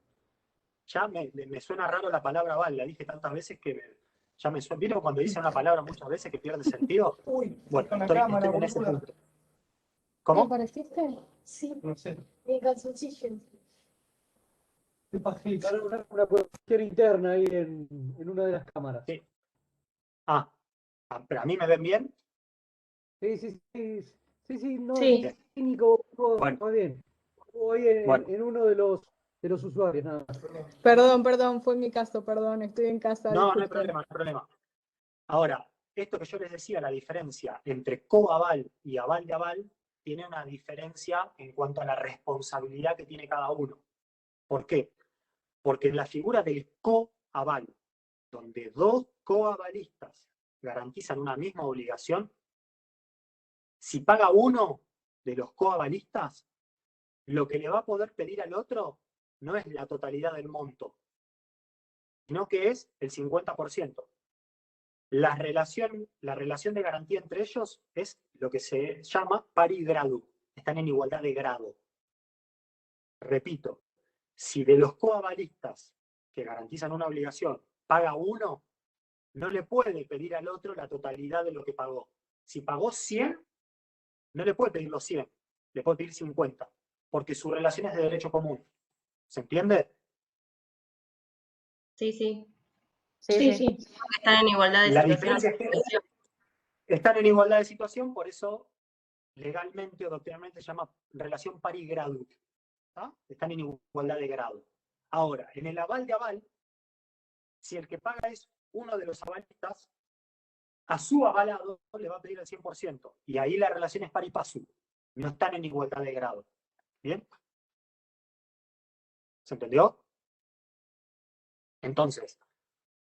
Ya me suena raro la palabra aval, la dije tantas veces que ya me suena. ¿Vieron cuando dice una palabra muchas veces que pierde sentido? Bueno, estoy en ese punto. ¿Cómo? ¿Me pareciste? Sí. No sé. Mi calzoncillo. Una cuestión interna ahí en una de las cámaras. Sí. Pero a mí me ven bien. Sí, no, Sí. técnico, Bueno. más bien. Hoy en uno de los usuarios, nada más. Perdón, fue mi caso, perdón, estoy en casa. No, no hay disculpen. problema, no hay problema. Ahora, esto que yo les decía, la diferencia entre coaval y aval de aval, tiene una diferencia en cuanto a la responsabilidad que tiene cada uno. ¿Por qué? Porque en la figura del coaval, donde dos coavalistas garantizan una misma obligación, si paga uno de los coavalistas, lo que le va a poder pedir al otro no es la totalidad del monto, sino que es el 50%. La relación de garantía entre ellos es lo que se llama pari gradu. Están en igualdad de grado. Repito, si de los coavalistas que garantizan una obligación paga uno, no le puede pedir al otro la totalidad de lo que pagó. Si pagó 100, no le puede pedir los 100, le puede pedir 50, porque su relación es de derecho común. ¿Se entiende? Sí, sí. Sí. Están en igualdad de La situación. diferencia es que están en igualdad de situación, por eso legalmente o doctrinalmente se llama relación pari gradu. ¿tá? Están en igualdad de grado. Ahora, en el aval de aval, si el que paga es uno de los avalistas, a su avalado le va a pedir el 100%. Y ahí la relación es pari passu. No están en igualdad de grado. ¿Bien? ¿Se entendió? Entonces,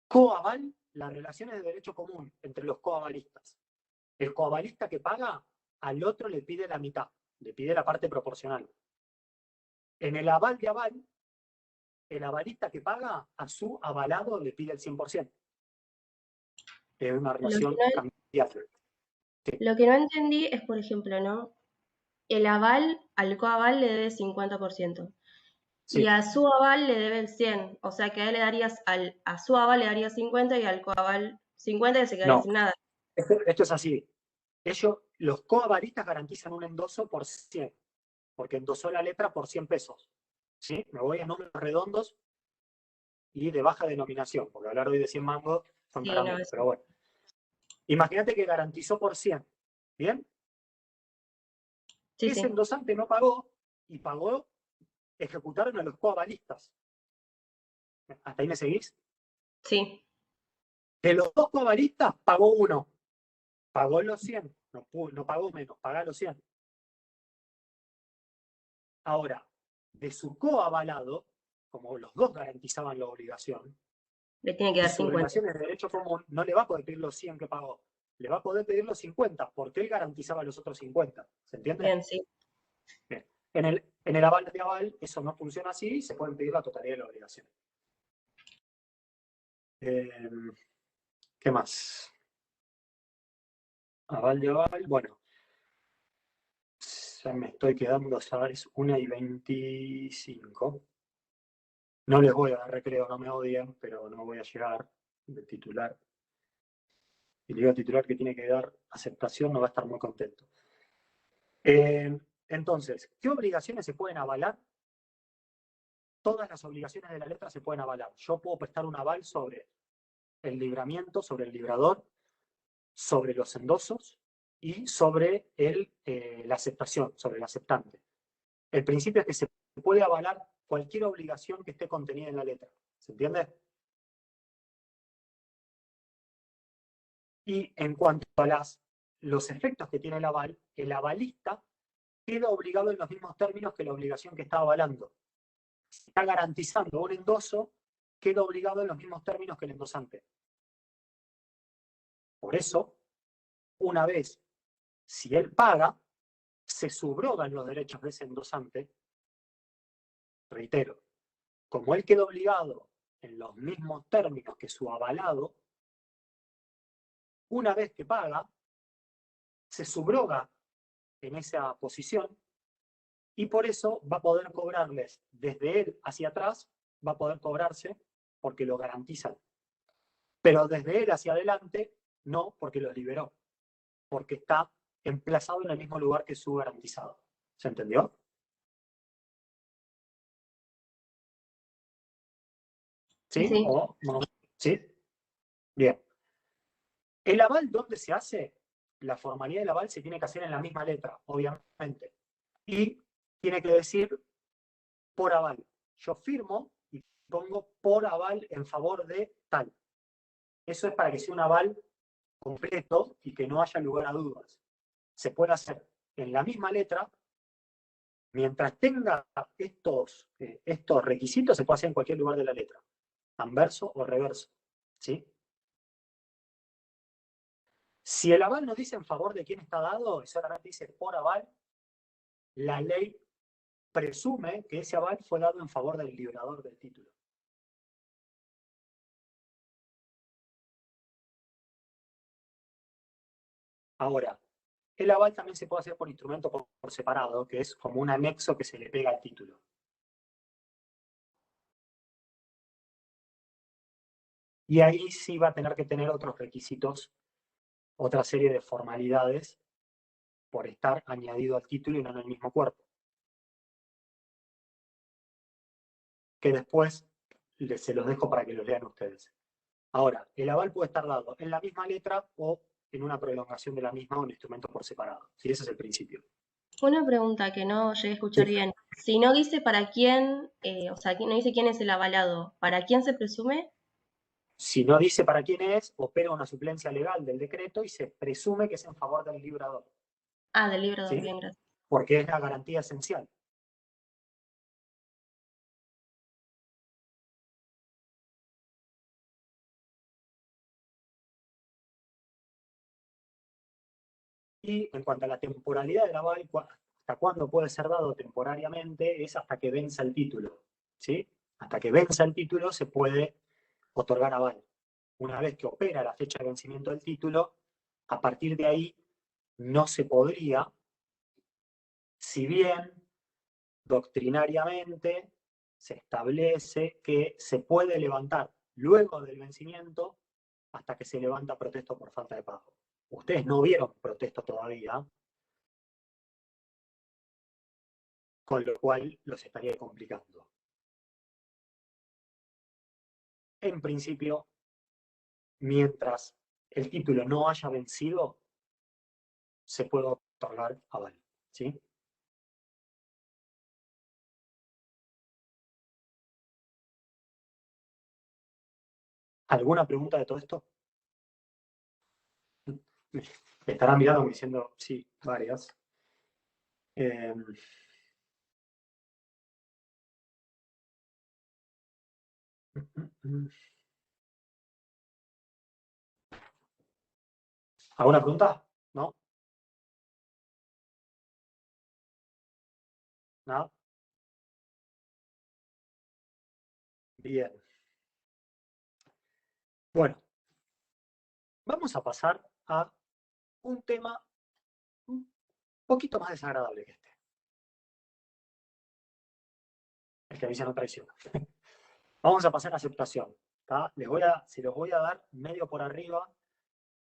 coaval, la relación es de derecho común entre los coavalistas. El coavalista que paga, al otro le pide la mitad, le pide la parte proporcional. En el aval de aval, el avalista que paga, a su avalado le pide el 100%. Es una relación cambiante. Lo que no entendí es, por ejemplo, ¿no? El aval al coaval le debe 50%. Sí. Y a su aval le debe el 100. O sea que a él le darías, a su aval le darías 50 y al coaval 50 y se quedaría No. sin nada. Esto es así. Los coavalistas garantizan un endoso por 100, porque endosó la letra por 100 pesos. ¿Sí? Me voy a números redondos y de baja denominación, porque hablar hoy de 100 mangos son Sí, caramelos, no, pero bueno. Imagínate que garantizó por 100. ¿Bien? Sí, Ese endosante no pagó y pagó, ejecutaron a los coavalistas. ¿Hasta ahí me seguís? Sí. De los dos coavalistas pagó uno. Pagó los 100. No pagó menos, pagó los 100. Ahora, de su coavalado, como los dos garantizaban la obligación, Le tiene que dar su 50. obligación de derecho común, no le va a poder pedir los 100 que pagó. Le va a poder pedir los 50, porque él garantizaba los otros 50. ¿Se entiende? Bien, sí. Bien. En el aval de aval, eso no funciona así, se pueden pedir la totalidad de la obligación. ¿Qué más? Aval de aval, bueno. Ya me estoy quedando, ¿sabes? 1:25. No les voy a dar recreo, no me odien, pero no voy a llegar de titular. Y le digo al titular que tiene que dar aceptación, no va a estar muy contento. Entonces, ¿qué obligaciones se pueden avalar? Todas las obligaciones de la letra se pueden avalar. Yo puedo prestar un aval sobre el libramiento, sobre el librador, sobre los endosos y sobre la aceptación, sobre el aceptante. El principio es que se puede avalar cualquier obligación que esté contenida en la letra. ¿Se entiende? Y en cuanto a los efectos que tiene el avalista queda obligado en los mismos términos que la obligación que está avalando. Si está garantizando un endoso, queda obligado en los mismos términos que el endosante. Por eso, una vez, si él paga, se subrogan los derechos de ese endosante. Reitero, como él queda obligado en los mismos términos que su avalado, una vez que paga, se subroga en esa posición y por eso va a poder cobrarles desde él hacia atrás, va a poder cobrarse porque lo garantizan. Pero desde él hacia adelante, no, porque los liberó, porque está emplazado en el mismo lugar que su garantizado. ¿Se entendió? ¿Sí? Sí. ¿O no? ¿Sí? Bien. ¿El aval dónde se hace? La formalidad del aval se tiene que hacer en la misma letra, obviamente. Y tiene que decir por aval. Yo firmo y pongo por aval en favor de tal. Eso es para que sea un aval completo y que no haya lugar a dudas. Se puede hacer en la misma letra. Mientras tenga estos requisitos, se puede hacer en cualquier lugar de la letra. Anverso o reverso. ¿Sí? Si el aval nos dice en favor de quién está dado, y solamente dice por aval, la ley presume que ese aval fue dado en favor del librador del título. Ahora, el aval también se puede hacer por instrumento por separado, que es como un anexo que se le pega al título. Y ahí sí va a tener que tener otros requisitos, otra serie de formalidades por estar añadido al título y no en el mismo cuerpo. Que después se los dejo para que los lean ustedes. Ahora, el aval puede estar dado en la misma letra o en una prolongación de la misma o en instrumentos por separado. ¿Sí? Ese es el principio. Una pregunta que no llegué a escuchar bien. Si no dice para quién, o sea, no dice quién es el avalado, ¿para quién se presume? Si no dice para quién es, opera una suplencia legal del decreto y se presume que es en favor del librador. Ah, del librador, ¿Sí? bien, gracias. Porque es la garantía esencial. Y en cuanto a la temporalidad del aval, hasta cuándo puede ser dado temporariamente, es hasta que venza el título. ¿Sí? Hasta que venza el título se puede otorgar aval. Una vez que opera la fecha de vencimiento del título, a partir de ahí no se podría, si bien doctrinariamente se establece que se puede levantar luego del vencimiento hasta que se levanta protesto por falta de pago. Ustedes no vieron protesto todavía, con lo cual los estaría complicando. En principio, mientras el título no haya vencido, se puede otorgar aval. ¿Sí? ¿Alguna pregunta de todo esto? Me estarán mirando diciendo, sí, varias. ¿Alguna pregunta? ¿No? ¿Nada? Bien. Bueno, vamos a pasar a un tema un poquito más desagradable que este. El que avisa no traiciona. Vamos a pasar a aceptación. Se los voy a dar medio por arriba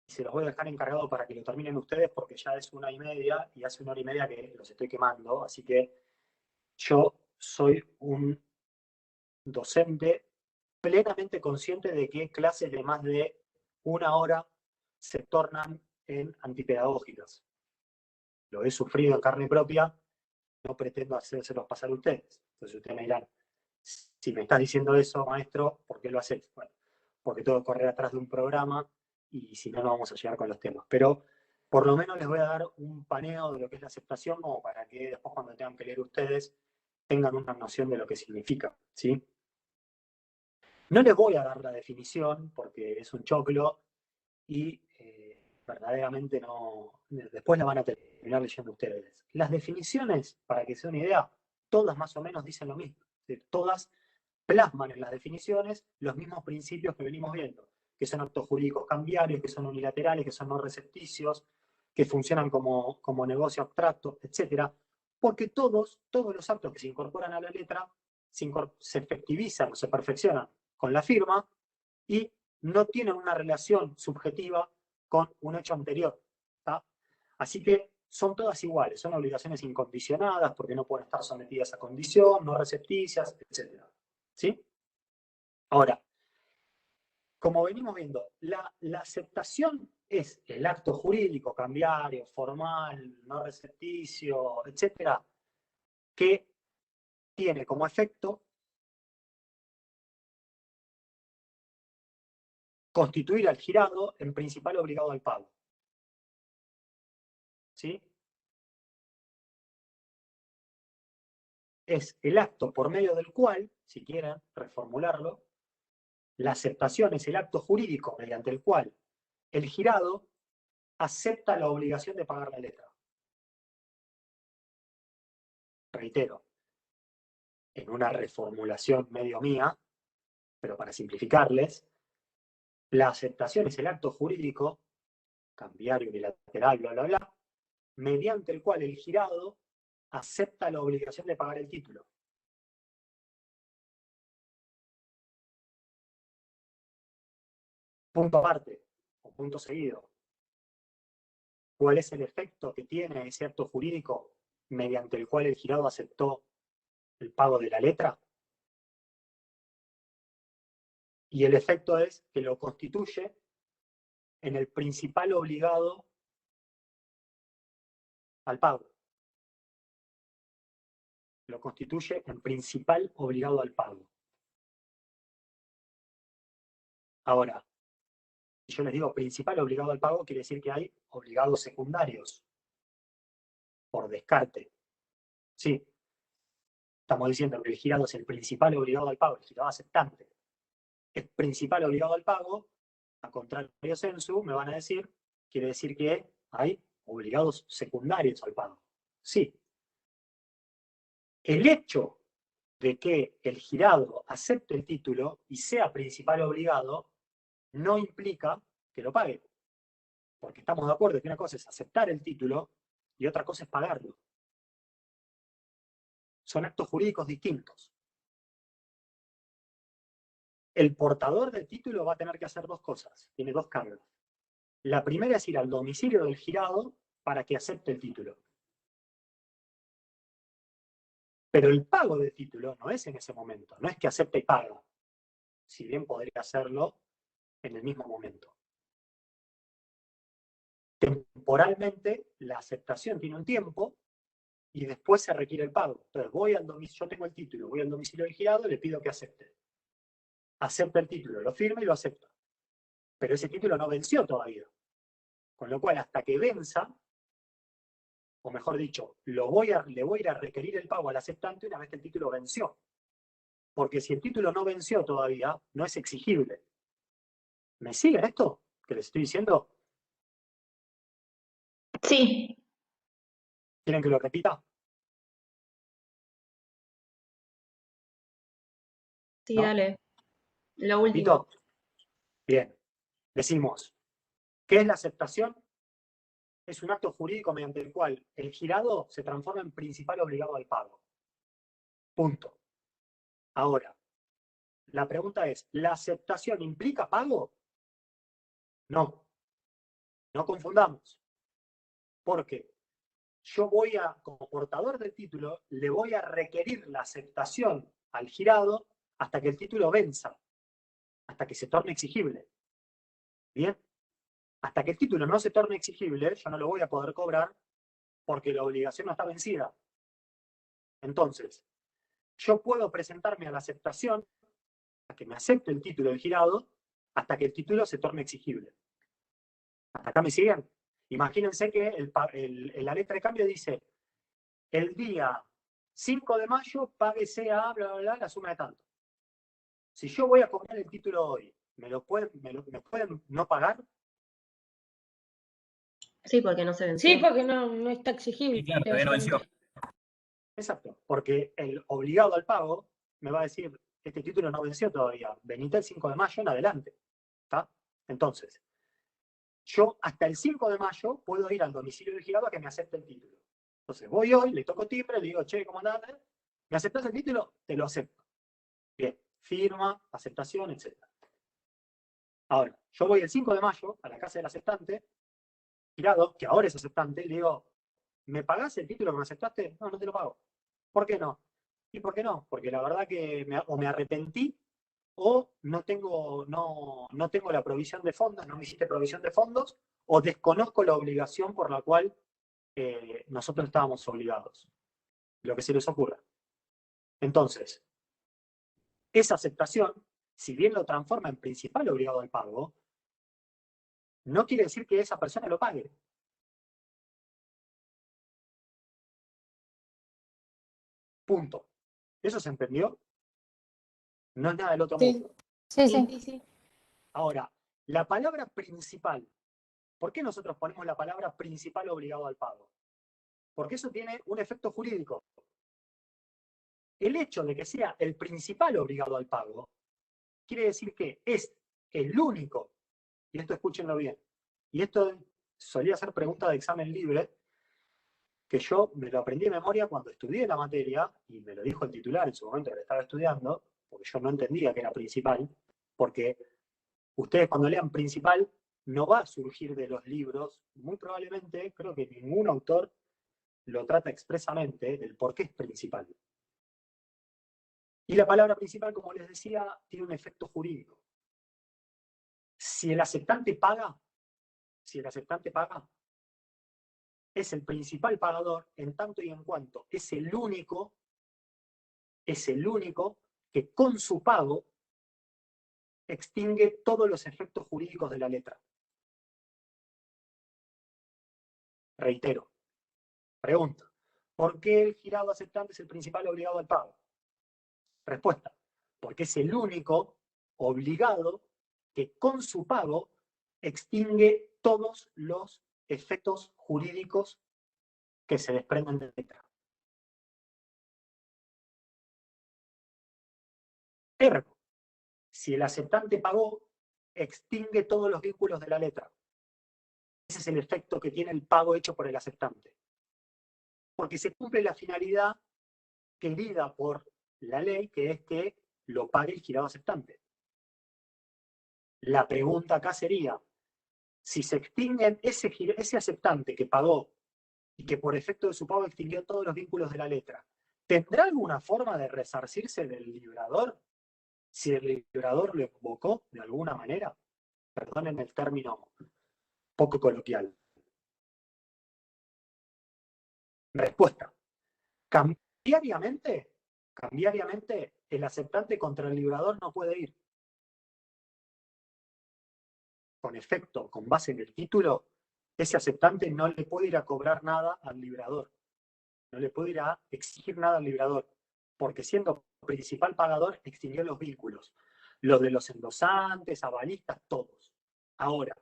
y se los voy a dejar encargado para que lo terminen ustedes porque ya es 1:30 y hace 1:30 que los estoy quemando. Así que yo soy un docente plenamente consciente de que clases de más de 1 hora se tornan en antipedagógicas. Lo he sufrido en carne propia, no pretendo hacérselos pasar a ustedes. Entonces ustedes me dirán, si me estás diciendo eso, maestro, ¿por qué lo haces? Bueno, porque tengo que correr atrás de un programa y si no, no vamos a llegar con los temas. Pero por lo menos les voy a dar un paneo de lo que es la aceptación, como para que después cuando tengan que leer ustedes, tengan una noción de lo que significa, ¿sí? No les voy a dar la definición porque es un choclo y verdaderamente no. Después la van a terminar leyendo ustedes. Las definiciones, para que se den una idea, todas más o menos dicen lo mismo. Todas plasman en las definiciones los mismos principios que venimos viendo, que son actos jurídicos cambiarios, que son unilaterales, que son no recepticios, que funcionan como negocio abstracto, etc. Porque todos los actos que se incorporan a la letra se efectivizan o se perfeccionan con la firma y no tienen una relación subjetiva con un hecho anterior. ¿tá? Así que son todas iguales, son obligaciones incondicionadas porque no pueden estar sometidas a condición, no recepticias, etc. ¿Sí? Ahora, como venimos viendo, la aceptación es el acto jurídico, cambiario, formal, no recepticio, etc., que tiene como efecto constituir al girado en principal obligado al pago. ¿Sí? Es el acto por medio del cual, si quieren reformularlo, la aceptación es el acto jurídico mediante el cual el girado acepta la obligación de pagar la letra. Reitero, en una reformulación medio mía, pero para simplificarles, la aceptación es el acto jurídico, cambiario, unilateral, bla, bla, bla, mediante el cual el girado acepta la obligación de pagar el título. Punto aparte, o punto seguido. ¿Cuál es el efecto que tiene ese acto jurídico mediante el cual el girado aceptó el pago de la letra? Y el efecto es que lo constituye en el principal obligado al pago. lo constituye en principal obligado al pago. Ahora, si yo les digo principal obligado al pago, quiere decir que hay obligados secundarios, por descarte. Sí, estamos diciendo que el girado es el principal obligado al pago, el girado aceptante es principal obligado al pago, a contrario sensu, me van a decir, quiere decir que hay obligados secundarios al pago. Sí. El hecho de que el girado acepte el título y sea principal obligado no implica que lo pague. Porque estamos de acuerdo que una cosa es aceptar el título y otra cosa es pagarlo. Son actos jurídicos distintos. El portador del título va a tener que hacer dos cosas. Tiene dos cargas. La primera es ir al domicilio del girado para que acepte el título. Pero el pago del título no es en ese momento. No es que acepte y paga. Si bien podría hacerlo en el mismo momento. Temporalmente, la aceptación tiene un tiempo y después se requiere el pago. Entonces, voy al domicilio, yo tengo el título, voy al domicilio del girado y le pido que acepte. Acepta el título, lo firma y lo acepta. Pero ese título no venció todavía. Con lo cual, hasta que venza, o mejor dicho, le voy a ir a requerir el pago al aceptante una vez que el título venció. Porque si el título no venció todavía, no es exigible. ¿Me siguen esto que les estoy diciendo? Sí. ¿Quieren que lo repita? Sí, ¿No? dale. Lo último. ¿Repito? Bien. Decimos, ¿qué es la aceptación? Es un acto jurídico mediante el cual el girado se transforma en principal obligado al pago. Punto. Ahora, la pregunta es, ¿la aceptación implica pago? No. No confundamos. Porque yo voy a, como portador del título, le voy a requerir la aceptación al girado hasta que el título venza, hasta que se torne exigible. ¿Bien? Hasta que el título no se torne exigible, yo no lo voy a poder cobrar porque la obligación no está vencida. Entonces, yo puedo presentarme a la aceptación, a que me acepte el título del girado, hasta que el título se torne exigible. ¿Hasta acá me siguen? Imagínense que la letra de cambio dice, el día 5 de mayo páguese a bla, bla, bla, la suma de tanto. Si yo voy a cobrar el título hoy, ¿me pueden no pagar? Sí, porque no se venció. Sí, porque no está exigible. Sí, claro, todavía no venció. Exacto, porque el obligado al pago me va a decir, este título no venció todavía, venite el 5 de mayo en adelante. ¿Está? Entonces, yo hasta el 5 de mayo puedo ir al domicilio del girado a que me acepte el título. Entonces voy hoy, le toco timbre, le digo, che, ¿cómo andás? ¿Me aceptás el título? Te lo acepto. Bien, firma, aceptación, etc. Ahora, yo voy el 5 de mayo a la casa del aceptante, girado, que ahora es aceptante, y le digo, ¿me pagás el título que me aceptaste? No, no te lo pago. ¿Por qué no? ¿Y por qué no? Porque la verdad que o me arrepentí o no tengo la provisión de fondos, no me hiciste provisión de fondos, o desconozco la obligación por la cual nosotros estábamos obligados. Lo que se les ocurra. Entonces, esa aceptación, si bien lo transforma en principal obligado al pago, no quiere decir que esa persona lo pague. Punto. ¿Eso se entendió? No es nada del otro mundo. Sí, sí. Ahora, la palabra principal. ¿Por qué nosotros ponemos la palabra principal obligado al pago? Porque eso tiene un efecto jurídico. El hecho de que sea el principal obligado al pago quiere decir que es el único, y esto escúchenlo bien, y esto solía ser pregunta de examen libre, que yo me lo aprendí de memoria cuando estudié la materia, y me lo dijo el titular en su momento que lo estaba estudiando, porque yo no entendía que era principal, porque ustedes cuando lean principal no va a surgir de los libros, muy probablemente, creo que ningún autor lo trata expresamente, del por qué es principal. Y la palabra principal, como les decía, tiene un efecto jurídico. Si el aceptante paga, es el principal pagador en tanto y en cuanto es el único es el único que con su pago extingue todos los efectos jurídicos de la letra. Reitero, pregunta, ¿por qué el girado aceptante es el principal obligado al pago? Respuesta, porque es el único obligado que con su pago extingue todos los efectos jurídicos que se desprenden de la letra. Ergo, si el aceptante pagó, extingue todos los vínculos de la letra. Ese es el efecto que tiene el pago hecho por el aceptante. Porque se cumple la finalidad querida por la ley, que es que lo pague el girado aceptante. La pregunta acá sería, si se extinguen ese aceptante que pagó y que por efecto de su pago extinguió todos los vínculos de la letra, ¿tendrá alguna forma de resarcirse del librador si el librador lo invocó de alguna manera? Perdonen el término poco coloquial. Respuesta. Cambiariamente, el aceptante contra el librador no puede ir. Con efecto, con base en el título, ese aceptante no le puede ir a cobrar nada al librador. No le puede ir a exigir nada al librador, porque siendo principal pagador extinguió los vínculos. Los de los endosantes, avalistas, todos. Ahora,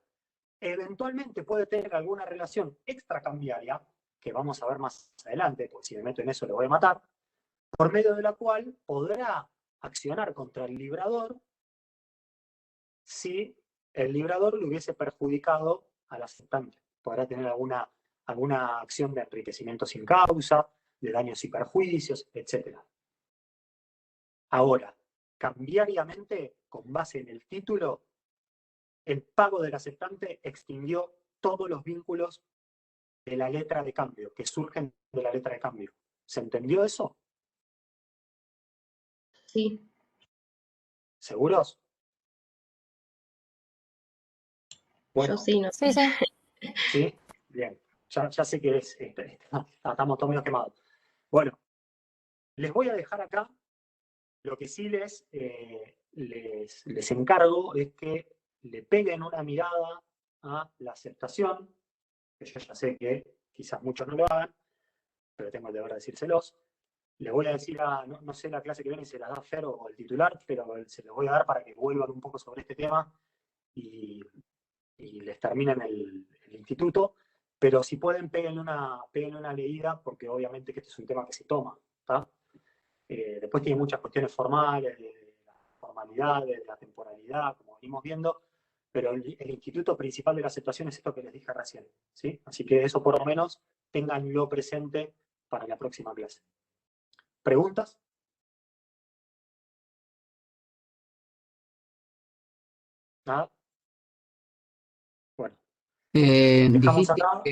eventualmente puede tener alguna relación extracambiaria, que vamos a ver más adelante, porque si me meto en eso lo voy a matar, por medio de la cual podrá accionar contra el librador si el librador le hubiese perjudicado al aceptante. Podrá tener alguna acción de enriquecimiento sin causa, de daños y perjuicios, etc. Ahora, cambiariamente, con base en el título, el pago del aceptante extinguió todos los vínculos de la letra de cambio, que surgen de la letra de cambio. ¿Se entendió eso? Sí. ¿Seguros? Bueno, Yo sí, no. Sí, sí. ¿sí? Bien. Ya sé que estamos todos medio quemados. Bueno, les voy a dejar acá. Lo que sí les encargo es que le peguen una mirada a la aceptación, que yo ya sé que quizás muchos no lo hagan, pero tengo el deber de decírselos. Les voy a decir, no sé la clase que viene si se la da Fer o el titular, pero se los voy a dar para que vuelvan un poco sobre este tema y les terminen el instituto. Pero si pueden, péguenle una leída, porque obviamente que este es un tema que se toma, ¿tá? Después tiene muchas cuestiones formales, de la formalidad, de la temporalidad, como venimos viendo, pero el instituto principal de la aceptación es esto que les dije recién, ¿sí? Así que eso por lo menos ténganlo presente para la próxima clase. ¿Preguntas? ¿Nada? Bueno. Dijiste acá.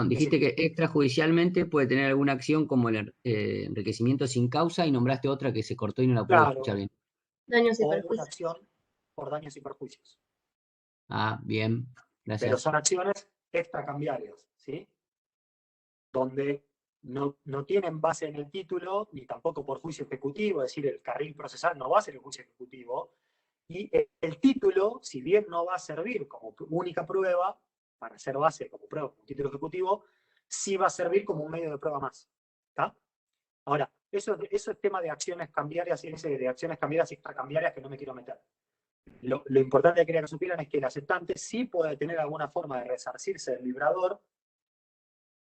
dijiste que extrajudicialmente puede tener alguna acción como el enriquecimiento sin causa y nombraste otra que se cortó y no la puedo escuchar bien. Daños y O una perjuicios. acción por daños y perjuicios. Ah, bien, Pero gracias. son acciones extracambiarias, ¿sí? Donde no tienen base en el título, ni tampoco por juicio ejecutivo, es decir, el carril procesal no va a ser el juicio ejecutivo, y el título, si bien no va a servir como única prueba, para ser base como prueba, como título ejecutivo, sí va a servir como un medio de prueba más. ¿Está? Ahora, eso es tema de acciones cambiarias, de acciones cambiarias y extracambiarias que no me quiero meter. Lo importante que quería que supieran es que el aceptante sí puede tener alguna forma de resarcirse del librador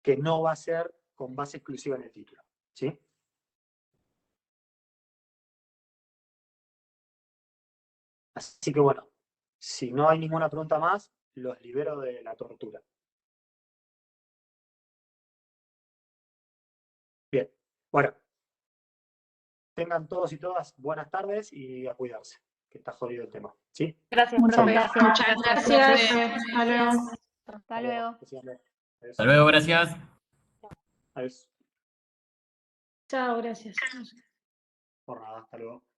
que no va a ser con base exclusiva en el título. ¿Sí? Así que bueno, si no hay ninguna pregunta más, los libero de la tortura. Bien, bueno. Tengan todos y todas buenas tardes y a cuidarse, que está jodido el tema. ¿Sí? Gracias, Muchas profe. gracias. Muchas Gracias. Hasta luego. Hasta luego. Hasta luego, gracias. Adiós. Chao, gracias. Por nada, hasta luego.